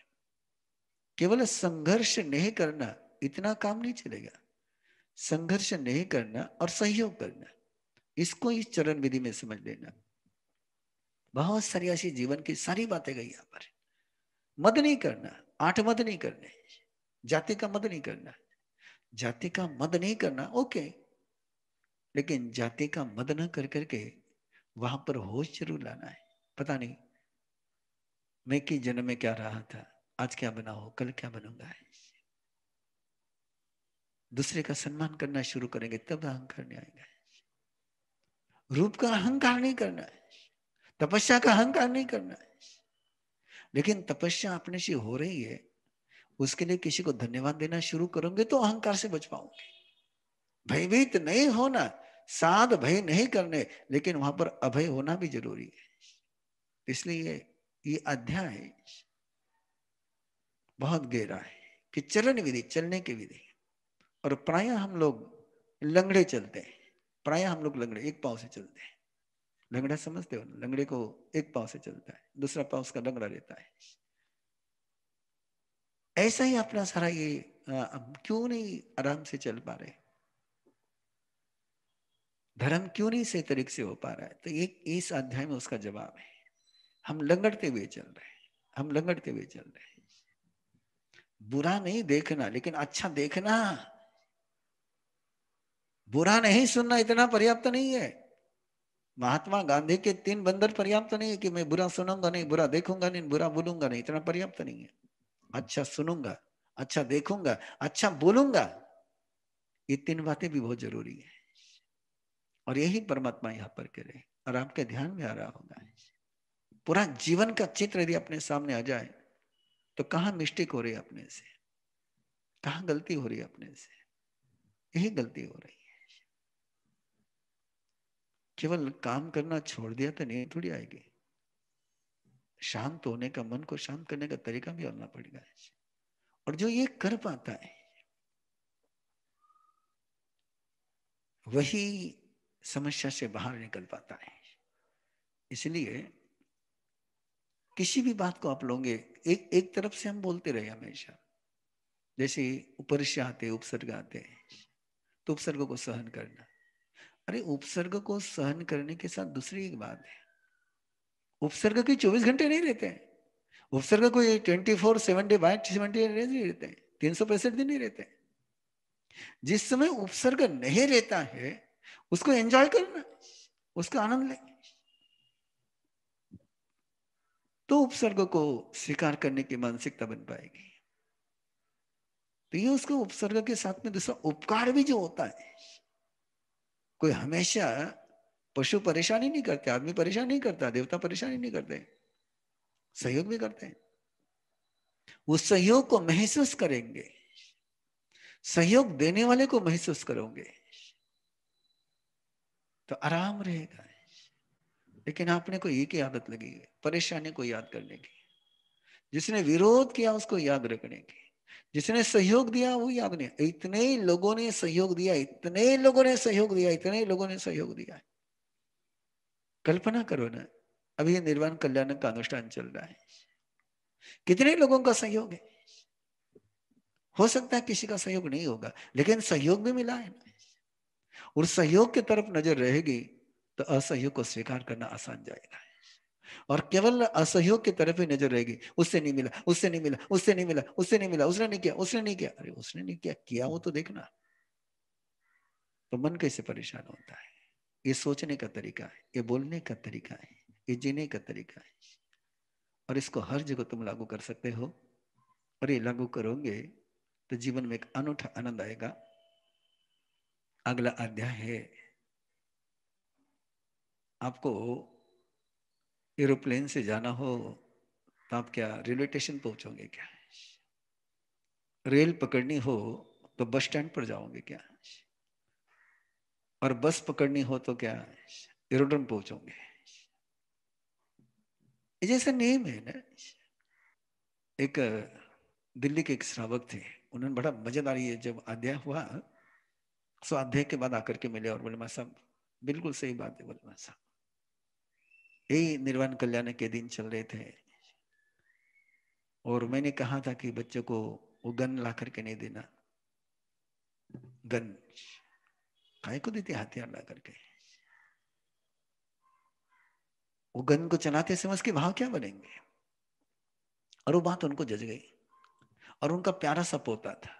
केवल संघर्ष नहीं करना इतना काम नहीं चलेगा। संघर्ष नहीं करना और सहयोग करना, इसको इस चरण विधि में समझ लेना। बहुत सारी ऐसी जीवन की सारी बातें गई यहां पर। मद नहीं करना, आठ मद नहीं करने, जाति का मद नहीं करना। जाति का मद नहीं करना ओके, लेकिन जाति का मद न कर करके वहां पर होश जरूर लाना है। पता नहीं मैं किस जन्म में क्या रहा था, आज क्या बना हो, कल क्या बनूंगा। दूसरे का सम्मान करना शुरू करेंगे तब अहंकार नहीं आएगा। रूप का अहंकार नहीं करना है, तपस्या का अहंकार नहीं करना है। लेकिन तपस्या अपने से हो रही है, उसके लिए किसी को धन्यवाद देना शुरू करोगे तो अहंकार से बच पाओगे। भयभीत नहीं होना, साध भय नहीं करने, लेकिन वहां पर अभय होना भी जरूरी है। इसलिए ये अध्याय बहुत गहरा है कि चरण विधि, चलने की विधि। और प्राय हम लोग लंगड़े चलते हैं। प्राय हम लोग लंगड़े, एक पांव से चलते हैं। लंगड़ा समझते हो, लंगड़े को एक पांव से चलता है, दूसरा पांव उसका लंगड़ा रहता है। ऐसा ही अपना सारा ये क्यों नहीं आराम से चल पा रहे, धर्म क्यों नहीं सही तरीके से हो पा रहा है। तो एक इस अध्याय में उसका जवाब है। हम लंगड़ते हुए चल रहे हैं, हम लंगड़ते हुए चल रहे हैं। बुरा नहीं देखना लेकिन अच्छा देखना। बुरा नहीं सुनना इतना पर्याप्त नहीं है। महात्मा गांधी के 3 बंदर पर्याप्त नहीं है कि मैं बुरा सुनूंगा नहीं, बुरा देखूंगा नहीं, बुरा बोलूंगा नहीं, इतना पर्याप्त नहीं है। अच्छा सुनूंगा, अच्छा देखूंगा, अच्छा बोलूंगा, ये 3 बातें भी बहुत जरूरी है। और यही परमात्मा यहाँ पर कह रहे, और आपके ध्यान में आ रहा होगा। पूरा जीवन का चित्र यदि अपने सामने आ जाए तो कहाँ मिस्टेक हो रही है अपने से, कहाँ गलती हो रही है अपने से। यही गलती हो रही है। केवल काम करना छोड़ दिया तो नींद थोड़ी आएगी। शांत होने का, मन को शांत करने का तरीका भी आना पड़ेगा। और जो ये कर पाता है वही समस्या से बाहर निकल पाता है। इसलिए किसी भी बात को आप लोगे, एक एक तरफ से हम बोलते रहे हमेशा। जैसे ऊपर से आते उपसर्ग आते हैं तो उपसर्ग को सहन करना। अरे उपसर्ग को सहन करने के साथ दूसरी एक बात है, उपसर्ग के 24 घंटे नहीं रहते हैं। उपसर्ग कोई 24/7 नहीं रहते हैं, 365 दिन नहीं रहते। जिस समय उपसर्ग नहीं रहता है उसको एंजॉय करना, उसका आनंद ले, तो उपसर्ग को स्वीकार करने की मानसिकता बन पाएगी। तो ये उसको उपसर्ग के साथ में दूसरा उपकार भी जो होता है। कोई हमेशा पशु परेशानी नहीं करते, आदमी परेशान नहीं करता, देवता परेशानी नहीं करते, सहयोग भी करते हैं। उस सहयोग को महसूस करेंगे, सहयोग देने वाले को महसूस करोगे तो आराम रहेगा। लेकिन आपने को एक ही आदत लगी है, परेशानी को याद करने की। जिसने विरोध किया उसको याद रखने की, जिसने सहयोग दिया वो याद नहीं। इतने लोगों ने सहयोग दिया, इतने लोगों ने सहयोग दिया, इतने लोगों ने सहयोग दिया। कल्पना करो ना, अभी ये निर्वाण कल्याण का अनुष्ठान चल रहा है, कितने लोगों का सहयोग है। हो सकता है किसी का सहयोग नहीं होगा, लेकिन सहयोग भी मिला है ना। और सहयोग की तरफ नजर रहेगी तो असहयोग को स्वीकार करना आसान जाएगा। और केवल असहयोग की तरफ ही नजर रहेगी, उससे नहीं मिला, उससे नहीं मिला, उससे नहीं मिला, उससे नहीं मिला, उसने नहीं किया, उसने नहीं किया। अरे उसने नहीं किया, किया वो तो देखना। तो मन कैसे परेशान होता है। ये सोचने का तरीका है, ये बोलने का तरीका है, ये जीने का तरीका है। और इसको हर जगह तुम लागू कर सकते हो। और ये लागू करोगे तो जीवन में एक अनूठा आनंद आएगा। अगला अध्याय है, आपको एरोप्लेन से जाना हो तो आप क्या रेलवे स्टेशन पहुंचोगे क्या? रेल पकड़नी हो तो बस स्टैंड पर जाओगे क्या? और बस पकड़नी हो तो क्या एरोड्रम पहुंचोगे? ये जैसा नेम है ना। एक दिल्ली के एक श्रावक थे, उन्होंने बड़ा मजेदार, ये जब अध्याय हुआ सो अध्याय के बाद आकर के मिले और बोले मां साहब बिल्कुल सही बात है। बोले मां साहब यही निर्वाण कल्याण के दिन चल रहे थे और मैंने कहा था कि बच्चों को वो गन ला करके नहीं देना। गन काय को देते, हथियार ला करके। वो गन को चलाते समय उसके भाव क्या बनेंगे। और वो बात उनको जज गई। और उनका प्यारा सा पोता था,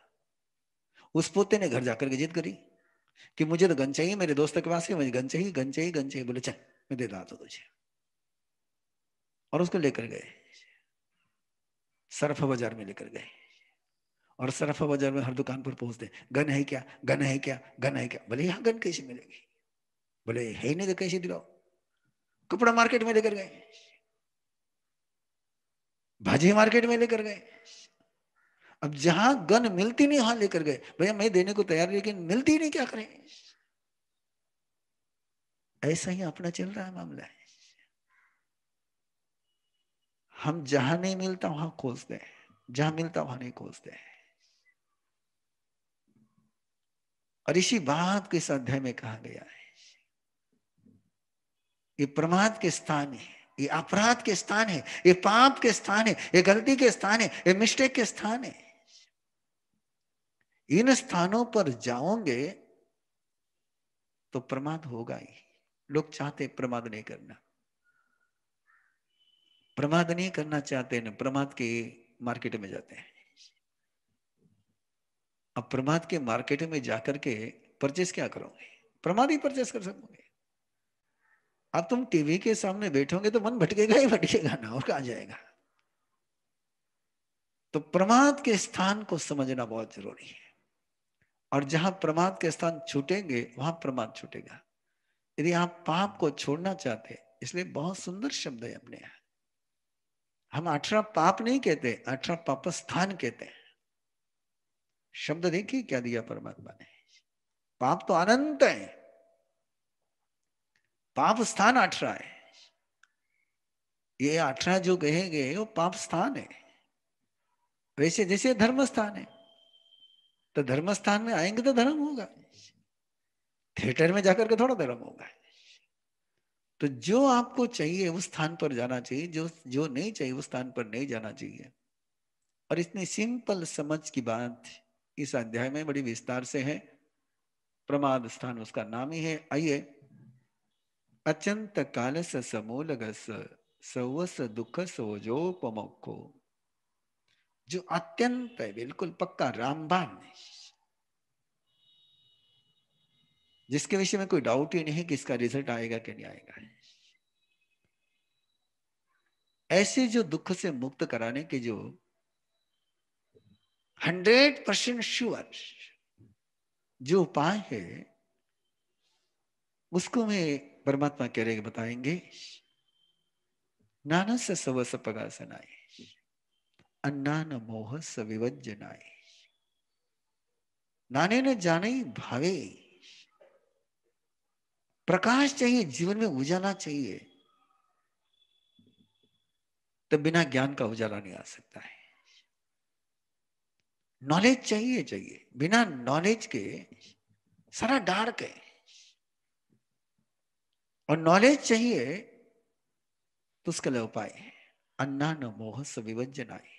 उस पोते ने घर जाकर के जिद करी कि मुझे तो गन चाहिए, मेरे दोस्त के पास है, मुझे गन चाहिए, गन चाहिए, गन चाहिए। बोले चल मैं दे रहा था तुझे। और उसको लेकर गए, सरफा बाजार में लेकर गए। और सरफा बाजार में हर दुकान पर पहुंचते, गन है क्या, गन है क्या, गन है क्या। बोले यहाँ गन कैसे मिलेगी? बोले है ही नहीं तो कैसे दिलाओ? कपड़ा मार्केट में लेकर गए, भाजी मार्केट में लेकर गए। अब जहां गन मिलती नहीं वहां लेकर गए। भैया मैं देने को तैयार, लेकिन मिलती नहीं, क्या करें? ऐसा ही अपना चल रहा है मामला है। हम जहां नहीं मिलता वहां खोजते हैं, जहां मिलता वहां नहीं खोजते हैं। और इसी बात को इस अध्याय में कहा गया है। ये प्रमाद के स्थान है, ये अपराध के स्थान है, ये पाप के स्थान है, ये गलती के स्थान है, ये मिस्टेक के स्थान है। इन स्थानों पर जाओगे तो प्रमाद होगा ही। लोग चाहते प्रमाद नहीं करना, प्रमाद नहीं करना चाहते ना, प्रमाद के मार्केट में जाते हैं। अब प्रमाद के मार्केट में जाकर के परचेस क्या करोगे? प्रमाद ही परचेस कर सकोगे। अब तुम टीवी के सामने बैठोगे तो मन भटकेगा ही भटकेगा ना, और कहां जाएगा। तो प्रमाद के स्थान को समझना बहुत जरूरी है। और जहां प्रमाद के स्थान छूटेंगे वहां प्रमाद छूटेगा। यदि आप पाप को छोड़ना चाहते हैं, इसलिए बहुत सुंदर शब्द है अपने यहाँ। हम 18 पाप नहीं कहते, 18 पाप स्थान कहते हैं। शब्द देखिए क्या दिया परमात्मा ने। पाप तो अनंत है, पाप स्थान 18 है। ये 18 जो कहे गए वो पाप स्थान है। वैसे जैसे धर्म स्थान है, तो धर्म स्थान में आएंगे तो धर्म होगा। थिएटर में जाकर के थोड़ा धर्म होगा। तो जो आपको चाहिए उस स्थान पर जाना चाहिए, जो जो नहीं चाहिए उस स्थान पर नहीं जाना चाहिए। और इतनी सिंपल समझ की बात इस अध्याय में बड़ी विस्तार से है। प्रमाद स्थान उसका नाम ही है। आइए, अचंत काल समूल सवस दुख सोजोपमोखो, जो अत्यंत है, बिल्कुल पक्का रामबाण है, जिसके विषय में कोई डाउट ही नहीं कि इसका रिजल्ट आएगा कि नहीं आएगा। ऐसे जो दुख से मुक्त कराने के जो 100% श्योर जो उपाय है, उसको मैं परमात्मा कह रहे बताएंगे। नाना स सवस पगासनाए, अन्नान मोह सविवज्जनाए। नाने न जाने भावे, प्रकाश चाहिए जीवन में, उजाला चाहिए। तो बिना ज्ञान का उजाला नहीं आ सकता है। नॉलेज चाहिए चाहिए, बिना नॉलेज के सारा डार्क है। और नॉलेज चाहिए तो उसके लिए उपाय है। अन्ना न मोह विवज्जनाय।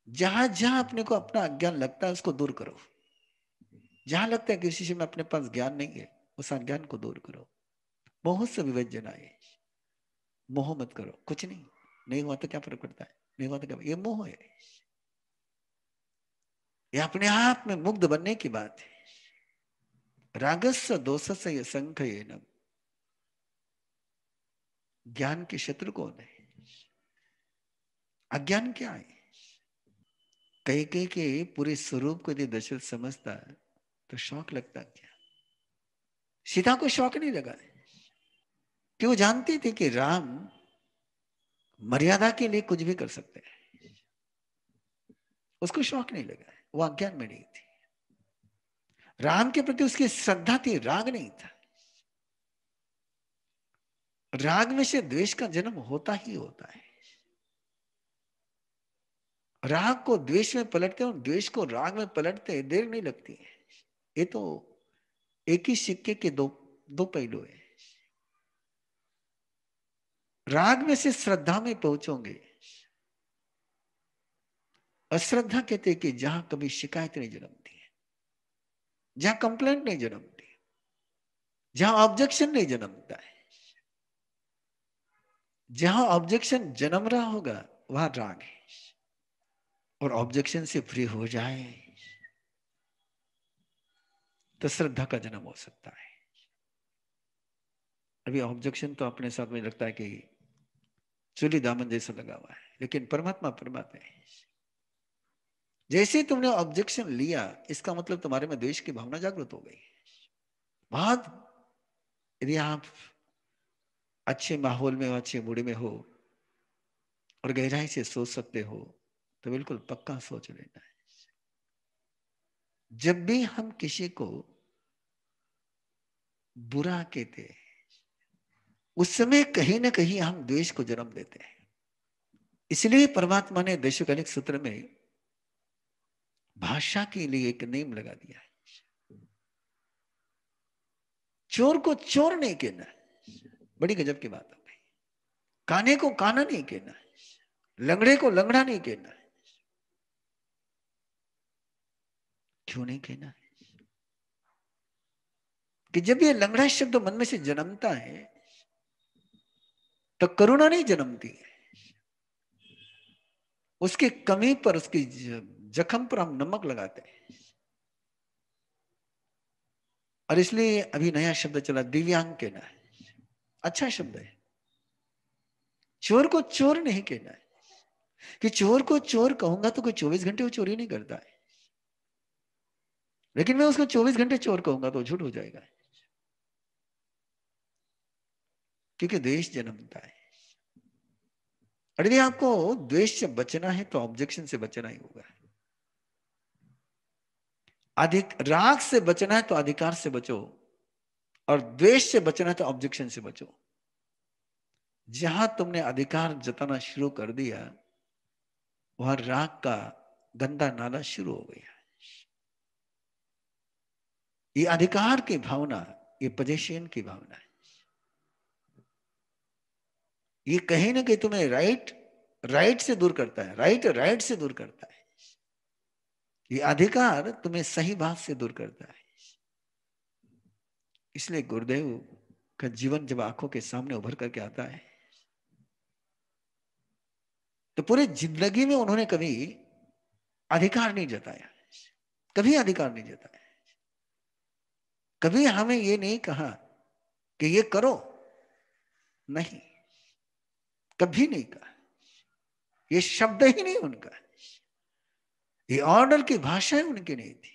जहां जहां अपने को अपना अज्ञान लगता है उसको दूर करो। जहां लगता है किसी से में अपने पास ज्ञान नहीं है, उस अज्ञान को दूर करो। मोह से विवज्जनाय। मोह मत करो, कुछ नहीं, नहीं हुआ तो क्या फर्क पड़ता है, नहीं हुआ तो क्या, ये मोह है। ये अपने आप में मुग्ध बनने की बात है। रागस्य दोषस्य ये संख्येन। ज्ञान के शत्रु कौन है? अज्ञान क्या है? कई कई के पूरे स्वरूप को यदि दशरथ समझता है तो शौक लगता क्या? सीता को शौक नहीं लगा है कि वो जानती थी कि राम मर्यादा के लिए कुछ भी कर सकते हैं। उसको शौक नहीं लगा है, वो अज्ञान में नहीं थी। राम के प्रति उसकी श्रद्धा थी, राग नहीं था। राग में से द्वेष का जन्म होता ही होता है। राग को द्वेष में पलटते और द्वेष को राग में पलटते देर नहीं लगती है। ये तो एक ही सिक्के के दो दो पहलू है। राग में से श्रद्धा में पहुंचोगे। अश्रद्धा कहते हैं कि जहां कभी शिकायत नहीं जन्मती है, जहां कंप्लेंट नहीं जन्मती, जहां ऑब्जेक्शन नहीं जन्मता है। जहां ऑब्जेक्शन जन्म रहा होगा वहां राग है। और ऑब्जेक्शन से फ्री हो जाए तो श्रद्धा का जन्म हो सकता है। अभी ऑब्जेक्शन तो अपने साथ में लगता है कि चूली दामन जैसा लगा हुआ है, लेकिन परमात्मा परमात्मा है। जैसे तुमने ऑब्जेक्शन लिया इसका मतलब तुम्हारे में द्वेष की भावना जागृत हो गई। बहुत, यदि आप अच्छे माहौल में हो, अच्छे मूड में हो और गहराई से सोच सकते हो तो बिल्कुल पक्का सोच लेना है। जब भी हम किसी को बुरा कहते हैं उस समय कहीं ना कहीं हम द्वेष को जन्म देते हैं। इसलिए परमात्मा ने देशकालिक सूत्र में भाषा के लिए एक नियम लगा दिया है। चोर को चोर नहीं कहना है, बड़ी गजब की बात हो गई। काने को काना नहीं कहना है, लंगड़े को लंगड़ा नहीं कहना है। क्यों नहीं कहना है? कि जब ये लंगड़ा शब्द मन में से जन्मता है तो करुणा नहीं जन्मती है। उसकी कमी पर, उसकी जख्म पर हम नमक लगाते हैं। और इसलिए अभी नया शब्द चला दिव्यांग कहना है, अच्छा शब्द है। चोर को चोर नहीं कहना है कि चोर को चोर कहूंगा तो कोई 24 घंटे वो चोरी नहीं करता है, लेकिन मैं उसको 24 घंटे चोर कहूंगा तो झूठ हो जाएगा, क्योंकि द्वेष जन्मता है। और यदि आपको द्वेष से बचना है तो ऑब्जेक्शन से बचना ही होगा। अधिक राग से बचना है तो अधिकार से बचो, और द्वेष से बचना है तो ऑब्जेक्शन से बचो। जहां तुमने अधिकार जताना शुरू कर दिया वहां राग का गंदा नाला शुरू हो गया। ये अधिकार की भावना, ये पोजीशन की भावना है। ये कहीं ना कहीं तुम्हें राइट राइट से दूर करता है, राइट राइट से दूर करता है। ये अधिकार तुम्हें सही बात से दूर करता है। इसलिए गुरुदेव का जीवन जब आंखों के सामने उभर करके आता है तो पूरी जिंदगी में उन्होंने कभी अधिकार नहीं जताया, कभी अधिकार नहीं जताया। कभी हमें ये नहीं कहा कि ये करो, नहीं, कभी नहीं कहा। ये शब्द ही नहीं उनका, ये ऑर्डर की भाषा उनकी नहीं थी।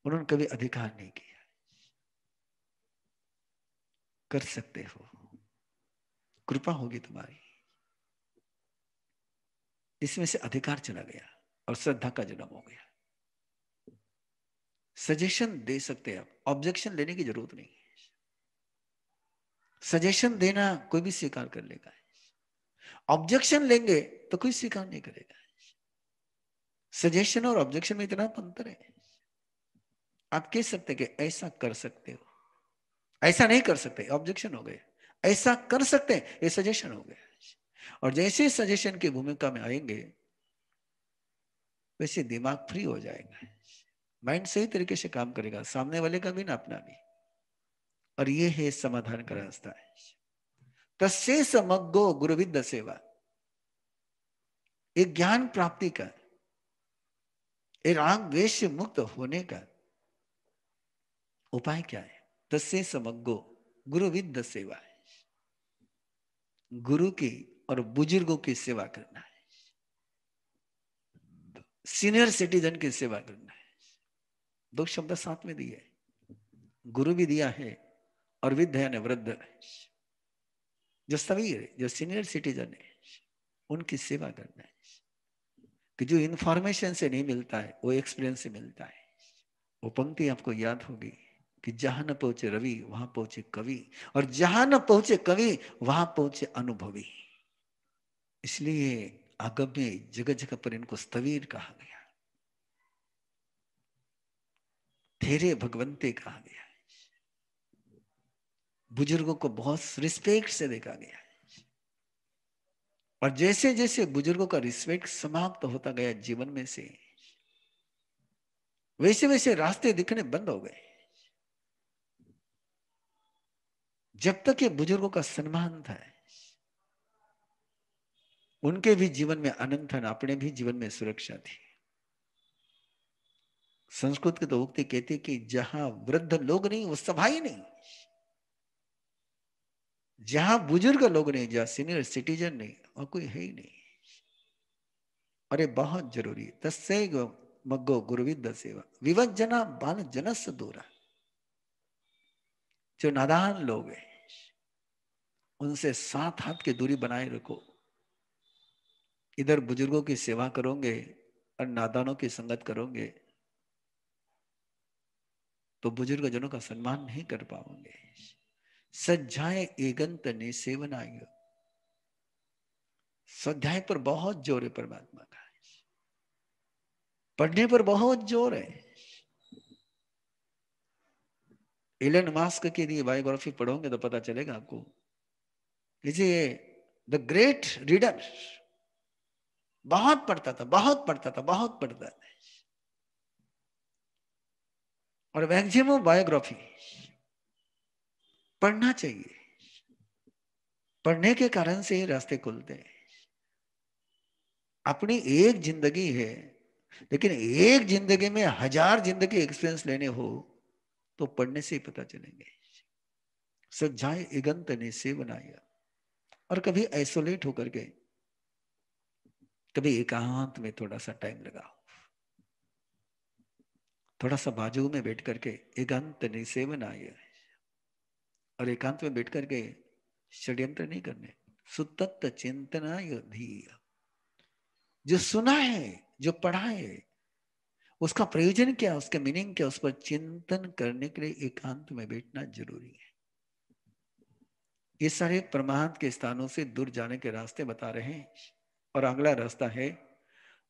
उन्होंने कभी अधिकार नहीं किया। कर सकते हो, कृपा होगी तुम्हारी। इसमें से अधिकार चला गया और श्रद्धा का जन्म हो गया। सजेशन दे सकते हैं आप, ऑब्जेक्शन लेने की जरूरत नहीं है। सजेशन देना कोई भी स्वीकार कर लेगा, ऑब्जेक्शन लेंगे तो कोई स्वीकार नहीं करेगा। सजेशन और ऑब्जेक्शन में इतना अंतर है। आप कह सकते कि ऐसा कर सकते हो, ऐसा नहीं कर सकते, ऑब्जेक्शन हो गए। ऐसा कर सकते हैं, ये सजेशन हो गया। और जैसे सजेशन की भूमिका में आएंगे वैसे दिमाग फ्री हो जाएगा, माइंड सही तरीके से काम करेगा, सामने वाले का भी ना अपना भी। और ये है समाधान का रास्ता है। तस्से समग्गो गुरुविद्या सेवा, एक ज्ञान प्राप्ति का, एक राग द्वेष से मुक्त होने का उपाय क्या है? तस्से समग्गो गुरुविद्या सेवा है, गुरु की और बुजुर्गों की सेवा करना है, सीनियर सिटीजन की सेवा करना है। दो शब्द साथ में दिए, गुरु भी दिया है और विद्या ने वृद्ध, जो सवीर, जो सीनियर सिटीजन है, उनकी सेवा करना है। कि जो इंफॉर्मेशन से नहीं मिलता है वो एक्सपीरियंस से मिलता है। वो पंक्ति आपको याद होगी कि जहां न पहुंचे रवि वहां पहुंचे कवि, और जहां न पहुंचे कवि वहां पहुंचे अनुभवी। इसलिए आगम में जगह जगह पर इनको स्थवीर कहा गया, तेरे भगवंते कहा गया, बुजुर्गों को बहुत रिस्पेक्ट से देखा गया। और जैसे जैसे बुजुर्गों का रिस्पेक्ट समाप्त होता गया जीवन में से, वैसे वैसे रास्ते दिखने बंद हो गए। जब तक ये बुजुर्गों का सम्मान था, उनके भी जीवन में आनंद था, अपने भी जीवन में सुरक्षा थी। संस्कृत की तो उक्ति कहती कि जहां वृद्ध लोग नहीं वो सभा ही नहीं, जहां बुजुर्ग लोग नहीं, जहां सीनियर सिटीजन नहीं, वहां कोई है ही नहीं। अरे बहुत जरूरी है। तस्से मग्गो गुरुविद्या सेवा विवज्जना बाल जनस दूरा। जो नादान लोग हैं उनसे 7 हाथ की दूरी बनाए रखो। इधर बुजुर्गों की सेवा करोगे और नादानों की संगत करोगे तो बुजुर्ग जनों का सम्मान नहीं कर पाओगे। सज्जाए एगंत ने सेवनाय, स्वाध्याय पर बहुत जोर है परमात्मा का, पढ़ने पर बहुत जोर है। एलन मास्क की यदि बायोग्राफी पढ़ोगे तो पता चलेगा आपको। द ग्रेट रीडर, बहुत पढ़ता था, बहुत पढ़ता था, बहुत पढ़ता था। और मैक्सिमम बायोग्राफी पढ़ना चाहिए, पढ़ने के कारण से ही रास्ते खुलते हैं। अपनी एक जिंदगी है, लेकिन एक जिंदगी में 1000 जिंदगी एक्सपीरियंस लेने हो तो पढ़ने से ही पता चलेंगे। सज्जाए इगंत ने से बनाया। और कभी आइसोलेट होकर के, कभी एकांत में थोड़ा सा टाइम लगाओ, थोड़ा सा बाजू में बैठ करके एकांत ने से बनाया। और एकांत में बैठ करके षड्यंत्र नहीं करने, सुतत्त चिंतना धीय। जो सुना है, जो पढ़ा है, उसका प्रयोजन क्या, उसका मीनिंग क्या, उस पर चिंतन करने के लिए एकांत में बैठना जरूरी है। ये सारे परमार्थ के स्थानों से दूर जाने के रास्ते बता रहे हैं। और अगला रास्ता है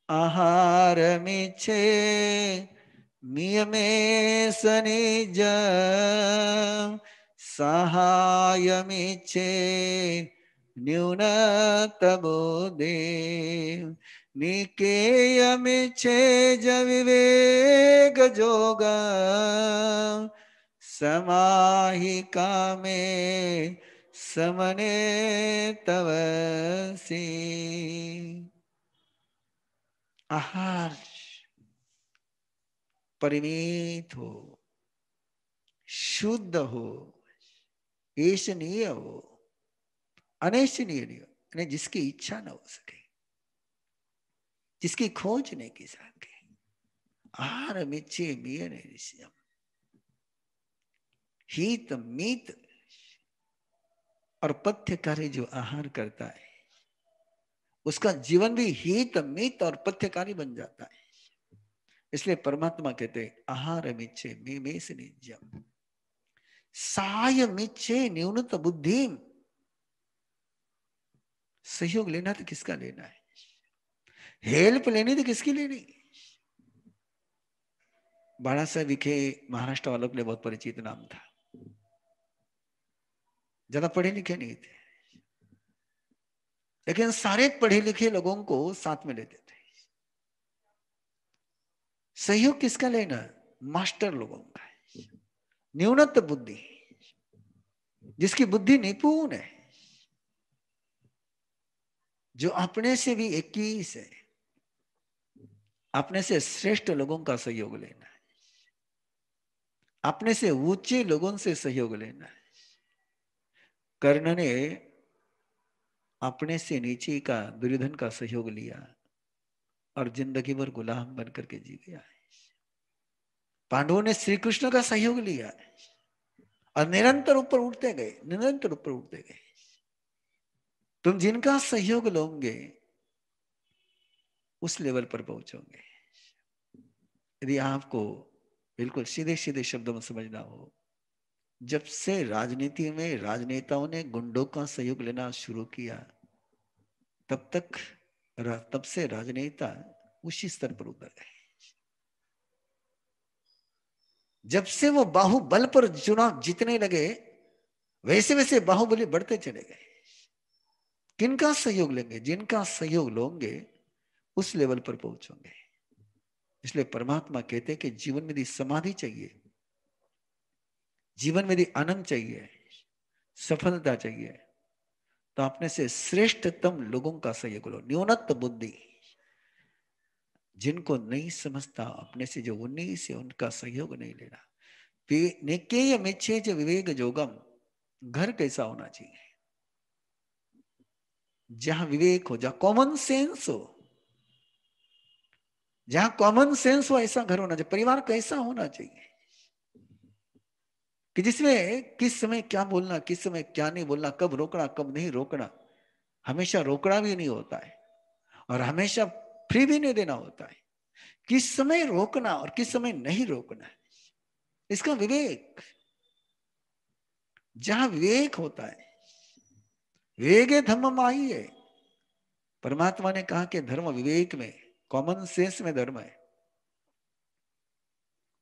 आहार मिच्छे नियमे सनिज सहायमिच्छे न्यूनतमोदे निकेयमिच्छे ज विवेक जोगा समाहि कामे समने तवसी। आहार परिमित हो, शुद्ध हो, ऐशनीय हो, अनैशनीय नहीं हो, जिसकी इच्छा ना हो सके, जिसकी खोज नहीं की सके। आहार मिच्छे मियन हित मीत। और पथ्यकारी जो आहार करता है उसका जीवन भी हित मीत और पथ्यकारी बन जाता है। इसलिए परमात्मा कहते हैं आहार मिच्छे मे से निज्यम, साय मिच्छे न्यूनत बुद्धि। सहयोग लेना तो किसका लेना है, हेल्प लेनी तो किसकी लेनी। बाड़ासाहेब विखे महाराष्ट्र वालों के लिए बहुत परिचित नाम था, ज्यादा पढ़े लिखे नहीं थे, लेकिन सारे पढ़े लिखे लोगों को साथ में लेते थे। सहयोग किसका लेना, मास्टर लोगों का, न्यूनत बुद्धि, जिसकी बुद्धि निपुण है, जो अपने से भी 21 है, अपने से श्रेष्ठ लोगों का सहयोग लेना है, अपने से ऊंचे लोगों से सहयोग लेना है। कर्ण ने अपने से नीचे का दुर्योधन का सहयोग लिया और जिंदगी भर गुलाम बन करके जी गया है। पांडवों ने श्री कृष्ण का सहयोग लिया और निरंतर ऊपर उठते गए, निरंतर ऊपर उठते गए। तुम जिनका सहयोग लोगे उस लेवल पर पहुंचोगे। यदि आपको बिल्कुल सीधे सीधे शब्दों में समझना हो, जब से राजनीति में राजनेताओं ने गुंडों का सहयोग लेना शुरू किया, तब से राजनेता उसी स्तर पर उतर गए। जब से वो बाहुबल पर चुनाव जीतने लगे, वैसे वैसे बाहुबली बढ़ते चले गए। किनका सहयोग लेंगे, जिनका सहयोग लोगे उस लेवल पर पहुंचोगे। इसलिए परमात्मा कहते हैं कि जीवन में यदि समाधि चाहिए, जीवन में यदि आनंद चाहिए, सफलता चाहिए, तो अपने से श्रेष्ठतम लोगों का सहयोग लो। न्यूनत बुद्धि, जिनको नहीं समझता, अपने से जो 19 है उनका सहयोग नहीं लेना। निकेय मिच्छे च विवेक जोगम, घर कैसा होना चाहिए, जहां विवेक हो, जहां कॉमन सेंस हो, जहां कॉमन सेंस हो ऐसा घर होना चाहिए। परिवार कैसा होना चाहिए कि जिसमें किस समय क्या बोलना, किस समय क्या नहीं बोलना, कब रोकना कब नहीं रोकना, हमेशा रोकना भी नहीं होता है और हमेशा फ्री भी नहीं देना होता है। किस समय रोकना और किस समय नहीं रोकना है, इसका विवेक, जहां विवेक होता है, विवेके धर्म आई है। परमात्मा ने कहा कि धर्म विवेक में, कॉमन सेंस में धर्म है।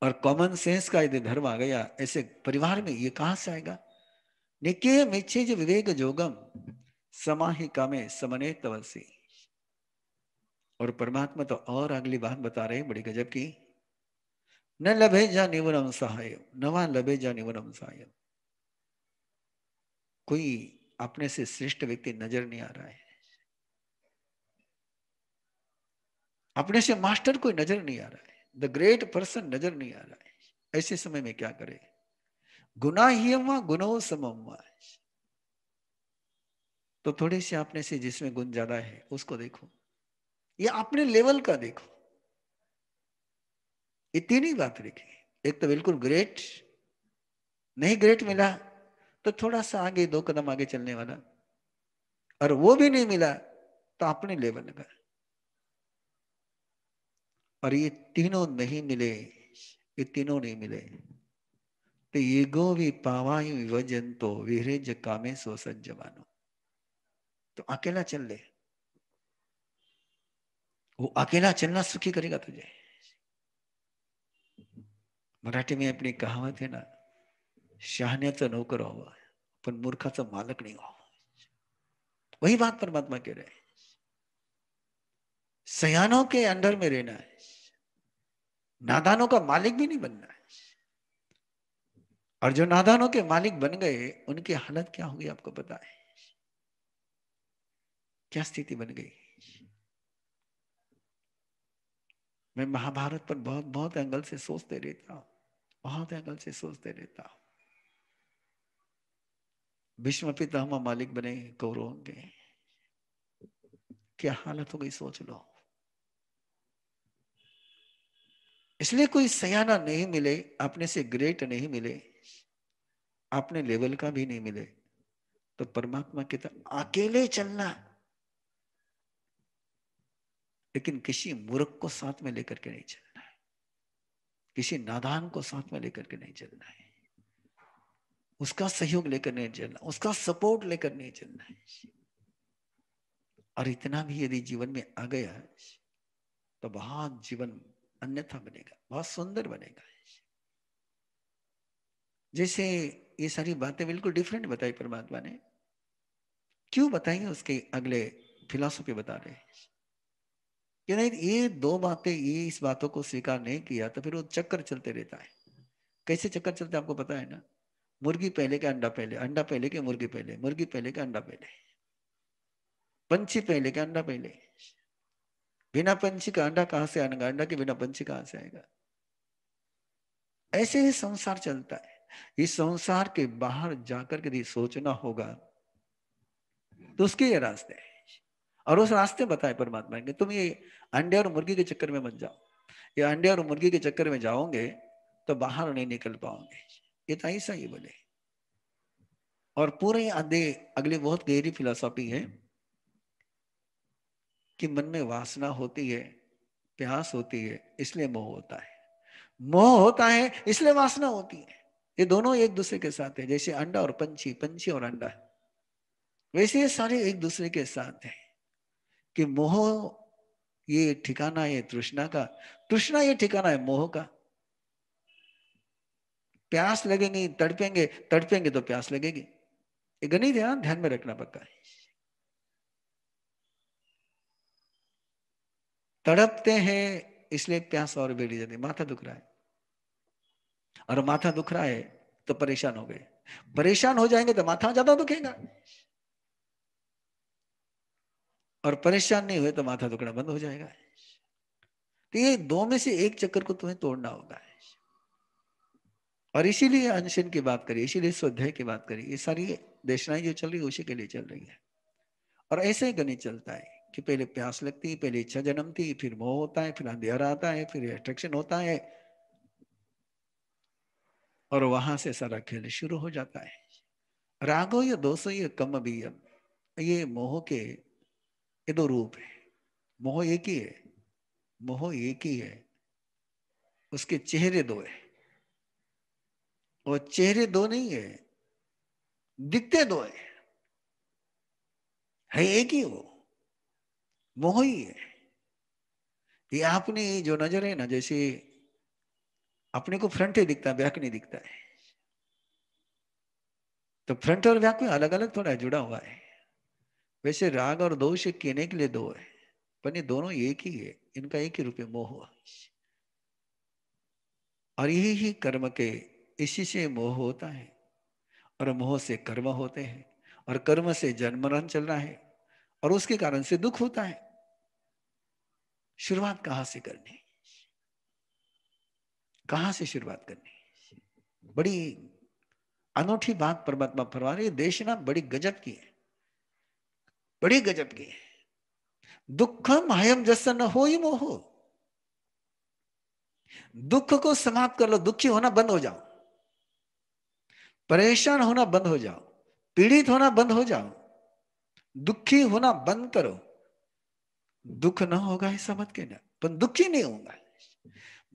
और कॉमन सेंस का यदि धर्म आ गया ऐसे परिवार में, ये कहां से आएगा। निके मिच्छे जो विवेक जोगम, समाहिका में समने तवसी। और परमात्मा तो और अगली बात बता रहे हैं बड़ी गजब की, न लभे जा निवनम सहाय, नवा लभे जा निवनम सहाय। कोई अपने से श्रेष्ठ व्यक्ति नजर नहीं आ रहा है, अपने से मास्टर कोई नजर नहीं आ रहा है, द ग्रेट पर्सन नजर नहीं आ रहा है। ऐसे समय में क्या करे, गुना ही गुनो समम, तो थोड़े से अपने से जिसमें गुण ज्यादा है उसको देखो, ये अपने लेवल का देखो। ये तीन ही बात लिखी, एक तो बिल्कुल ग्रेट, नहीं ग्रेट मिला तो थोड़ा सा आगे, 2 कदम आगे चलने वाला, और वो भी नहीं मिला तो अपने लेवल का। और ये तीनों नहीं मिले, ये तीनों नहीं मिले तो ईगो भी पावायु विभजन तो विहरेज कामे सो सज्जमानो। तो अकेला चल ले, वो अकेला चलना सुखी करेगा तुझे। मराठी में अपनी कहावत है ना, शहाण्याचा नोकर व्हावा पण मूर्खाचा मालक नहीं व्हावा। वही बात परमात्मा कह रहे हैं, सयानों के अंडर में रहना है, नादानों का मालिक भी नहीं बनना है। और जो नादानों के मालिक बन गए उनकी हालत क्या होगी आपको पता है, क्या स्थिति बन गई। मैं महाभारत पर बहुत बहुत एंगल से सोचते रहता हूं, बहुत एंगल से सोचते रहता हूं। भीष्म पितामह मालिक बने कौरवों के, क्या हालत हो गई सोच लो। इसलिए कोई सयाना नहीं मिले, अपने से ग्रेट नहीं मिले, अपने लेवल का भी नहीं मिले, तो परमात्मा की तरह अकेले चलना, लेकिन किसी मूर्ख को साथ में लेकर के नहीं चलना है, किसी नादान को साथ में लेकर के नहीं चलना है। उसका सहयोग लेकर नहीं चलना, उसका सपोर्ट लेकर नहीं चलना है। और इतना भी यदि जीवन में आ गया तो बहुत जीवन अन्यथा बनेगा, बहुत सुंदर बनेगा। जैसे ये सारी बातें बिल्कुल डिफरेंट बताई परमात्मा ने, क्यों बताएंगे उसके अगले फिलॉसफी बता रहे हैं कि नहीं, ये दो बातें, ये इस बातों को स्वीकार नहीं किया तो फिर वो चक्कर चलते रहता है। कैसे चक्कर चलते आपको पता है ना, मुर्गी पहले के अंडा पहले, अंडा पहले के मुर्गी पहले, मुर्गी पहले के अंडा पहले, पंछी पहले के अंडा पहले। बिना पंछी का अंडा कहां से आएगा, अंडा के बिना पंछी कहां से आएगा। ऐसे ही संसार चलता है। इस संसार के बाहर जाकर के यदि सोचना होगा तो उसके ये रास्ते हैं, और उस रास्ते बताए परमात्मा ने, तुम ये अंडे और मुर्गी के चक्कर में मत जाओ। ये अंडे और मुर्गी के चक्कर में जाओगे तो बाहर नहीं निकल पाओगे। ये तो ऐसा ही बोले। और पूरे आधे अगली बहुत गहरी फिलॉसफी है कि मन में वासना होती है, प्यास होती है, इसलिए मोह होता है। मोह होता है इसलिए वासना होती है। ये दोनों एक दूसरे के साथ है। जैसे अंडा और पंछी, पंछी और अंडा, वैसे ये सारे एक दूसरे के साथ है। कि मोह ये ठिकाना है तृष्णा का, तृष्णा ये ठिकाना है मोह का। प्यास लगेगी, तड़पेंगे, तड़पेंगे तो प्यास लगेगी। ये गणित ध्यान में रखना पक्का है। तड़पते हैं इसलिए प्यास और बढ़ जाती है। माथा दुख रहा है, और माथा दुख रहा है तो परेशान हो गए, परेशान हो जाएंगे तो माथा ज्यादा दुखेगा, और परेशान नहीं हुए तो माथा दुखना बंद हो जाएगा। तो ये दो में से एक चक्कर को तुम्हें तोड़ना होगा। और इसीलिए अनशन की बात करी, इसीलिए स्वाध्याय की बात करी। ये सारी देशनाएं जो चल रही है उसी के लिए चल रही है। और ऐसे ही गणित चलता है कि पहले प्यास लगती है, पहले इच्छा जन्मती, फिर मोह होता है, फिर अंधेरा आता है, फिर अट्रैक्शन होता है, और वहां से सारा खेल शुरू हो जाता है। रागो या दोषो ये कम भी, ये मोह के ये दो रूप है। मोह एक ही है, मोह एक ही है, उसके चेहरे दो है। और चेहरे दो नहीं है, दिखते दो है एक ही वो, मोह ही है। ये आपने जो नजर है ना, जैसे अपने को फ्रंट ही दिखता है, बैक नहीं दिखता है। तो फ्रंट और बैक में अलग अलग थोड़ा जुड़ा हुआ है। वैसे राग और दोष कहने के लिए दो है, पर ये दोनों एक ही है, इनका एक ही रूप है मोह। और यही ही कर्म के, इसी से मोह होता है, और मोह से कर्म होते हैं, और कर्म से जन्म मरण चल रहा है, और उसके कारण से दुख होता है। शुरुआत कहां से करनी, कहां से शुरुआत करनी। बड़ी अनूठी बात परमात्मा फरमा रही है। देशना बड़ी गजब की है, बड़ी गजब की है। दुखम हयम जैसा न हो ही मोह। दुख को समाप्त कर लो, दुखी होना बंद हो जाओ, परेशान होना बंद हो जाओ, पीड़ित होना बंद हो जाओ, दुखी होना बंद करो। दुख ना होगा ऐसा मत कहना, पर दुखी नहीं होगा।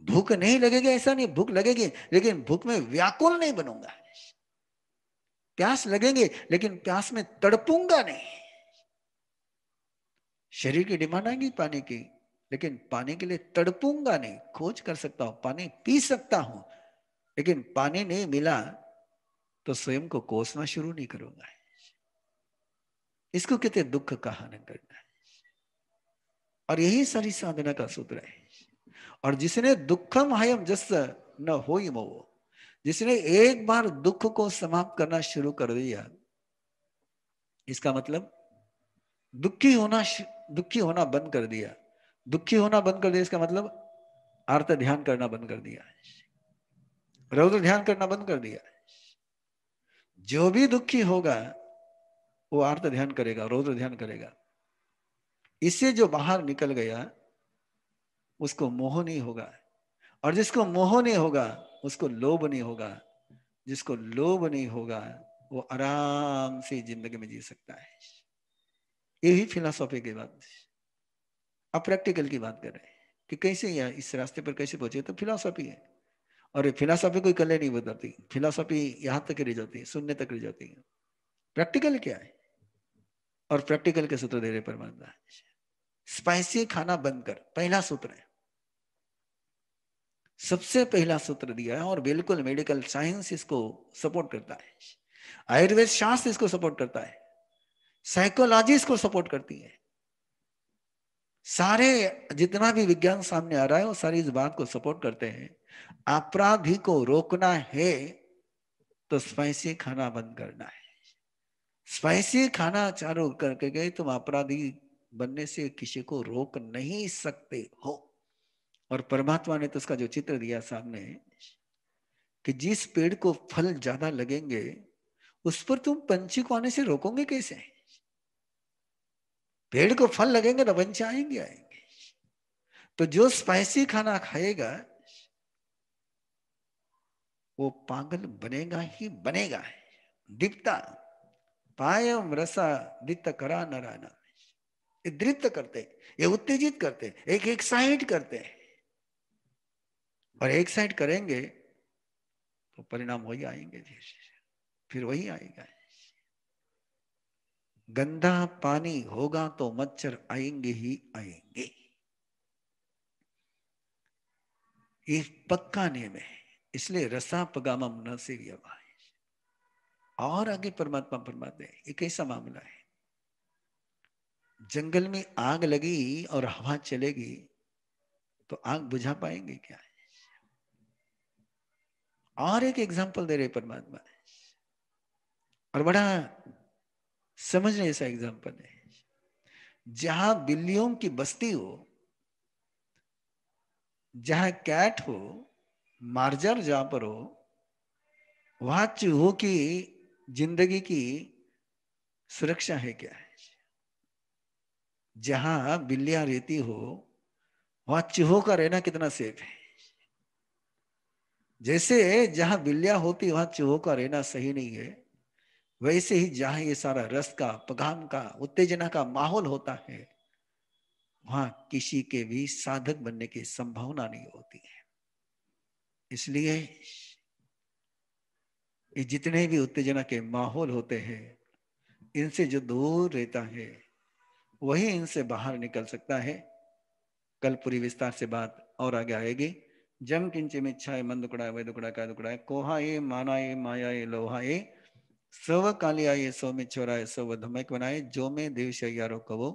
भूख नहीं लगेगी ऐसा नहीं, भूख लगेगी, लेकिन भूख में व्याकुल नहीं बनूंगा। प्यास लगेंगे लेकिन प्यास में तड़पूंगा नहीं। शरीर की डिमांड आएगी पानी की, लेकिन पानी के लिए तड़पूंगा नहीं। खोज कर सकता हूं, पानी पी सकता हूं, लेकिन पानी नहीं मिला तो स्वयं को कोसना शुरू नहीं करूंगा। इसको कहते दुख का हनन करना है। और यही सारी साधना का सूत्र है। और जिसने दुखम हयम जस न हो ही मोह, जिसने एक बार दुख को समाप्त करना शुरू कर दिया, इसका मतलब दुखी होना, दुखी होना बंद कर दिया। दुखी होना बंद कर दिया इसका मतलब आर्त ध्यान करना बंद कर दिया, रौद्र ध्यान करना बंद कर दिया। जो भी दुखी होगा वो आर्त ध्यान करेगा, रौद्र ध्यान करेगा। इससे जो बाहर निकल गया उसको मोह नहीं होगा, और जिसको मोह नहीं होगा उसको लोभ नहीं होगा। जिसको लोभ नहीं होगा वो आराम से जिंदगी में जी सकता है। यही फिलॉसफी की बात। अब प्रैक्टिकल की बात कर रहे हैं कि कैसे या इस रास्ते पर कैसे पहुंचे, तो फिलॉसफी है। और फिलोसॉफी कोई कले नहीं बताती, फिलोसॉफी यहां तक रह जाती है, सुनने तक रह जाती है। प्रैक्टिकल क्या है, और प्रैक्टिकल के सूत्र दे रहे परमात्मा। स्पाइसी खाना बंद कर, पहला सूत्र है, सबसे पहला सूत्र दिया है, और बिल्कुल मेडिकल साइंस इसको सपोर्ट करता है, आयुर्वेद शास्त्र इसको सपोर्ट करता है, साइकोलॉजी इसको सपोर्ट करती है, सारे जितना भी विज्ञान सामने आ रहा है वो सारी इस बात को सपोर्ट करते हैं। अपराधी को रोकना है तो स्पाइसी खाना बंद करना है। स्पाइसी खाना चालू करके गए तुम अपराधी बनने से किसी को रोक नहीं सकते हो। और परमात्मा ने तो उसका जो चित्र दिया सामने कि जिस पेड़ को फल ज्यादा लगेंगे उस पर तुम पंछी को आने से रोकोगे कैसे? पेड़ को फल लगेंगे तो पंछी आएंगे आएंगे। तो जो स्पाइसी खाना खाएगा वो पागल बनेगा ही बनेगा। दीप्ता पायम रसा दित्त करा नराना, ये दृप्त करते, ये उत्तेजित करते, एक एक्साइट करते, और एक्साइट करेंगे तो परिणाम वही आएंगे, फिर वही आएगा। गंदा पानी होगा तो मच्छर आएंगे ही आएंगे, ये पक्का नियम है। इसलिए रसा पगामम न से। और आगे परमात्मा फरमाते हैं, ये कैसा मामला है? जंगल में आग लगी और हवा चलेगी तो आग बुझा पाएंगे क्या? और एक एग्जांपल दे रहे परमात्मा, और बड़ा समझने जैसा एग्जांपल है। जहां बिल्लियों की बस्ती हो, जहां कैट हो, मार्जर जहां पर हो, वहां चूहों की जिंदगी की सुरक्षा है क्या? जहां बिल्लियां रहती हो वहां चूहों का रहना कितना सेफ है? जैसे जहां बिल्लियां होती वहां चूहों का रहना सही नहीं है, वैसे ही जहां ये सारा रस का, पगाम का, उत्तेजना का माहौल होता है वहां किसी के भी साधक बनने की संभावना नहीं होती है। इसलिए ये जितने भी उत्तेजना के माहौल होते हैं इनसे जो दूर रहता है वही इनसे बाहर निकल सकता है। कल पूरी विस्तार से बात और आगे आएगी। जम किंचे में इच्छा मन दुकड़ा वै दुकड़ा का दुकड़ा कोहा ये माना ये माया ये लोहा ये सव कालिया ये सौ में छोरा ये सव धमक बनाए जो में देव यारो कवो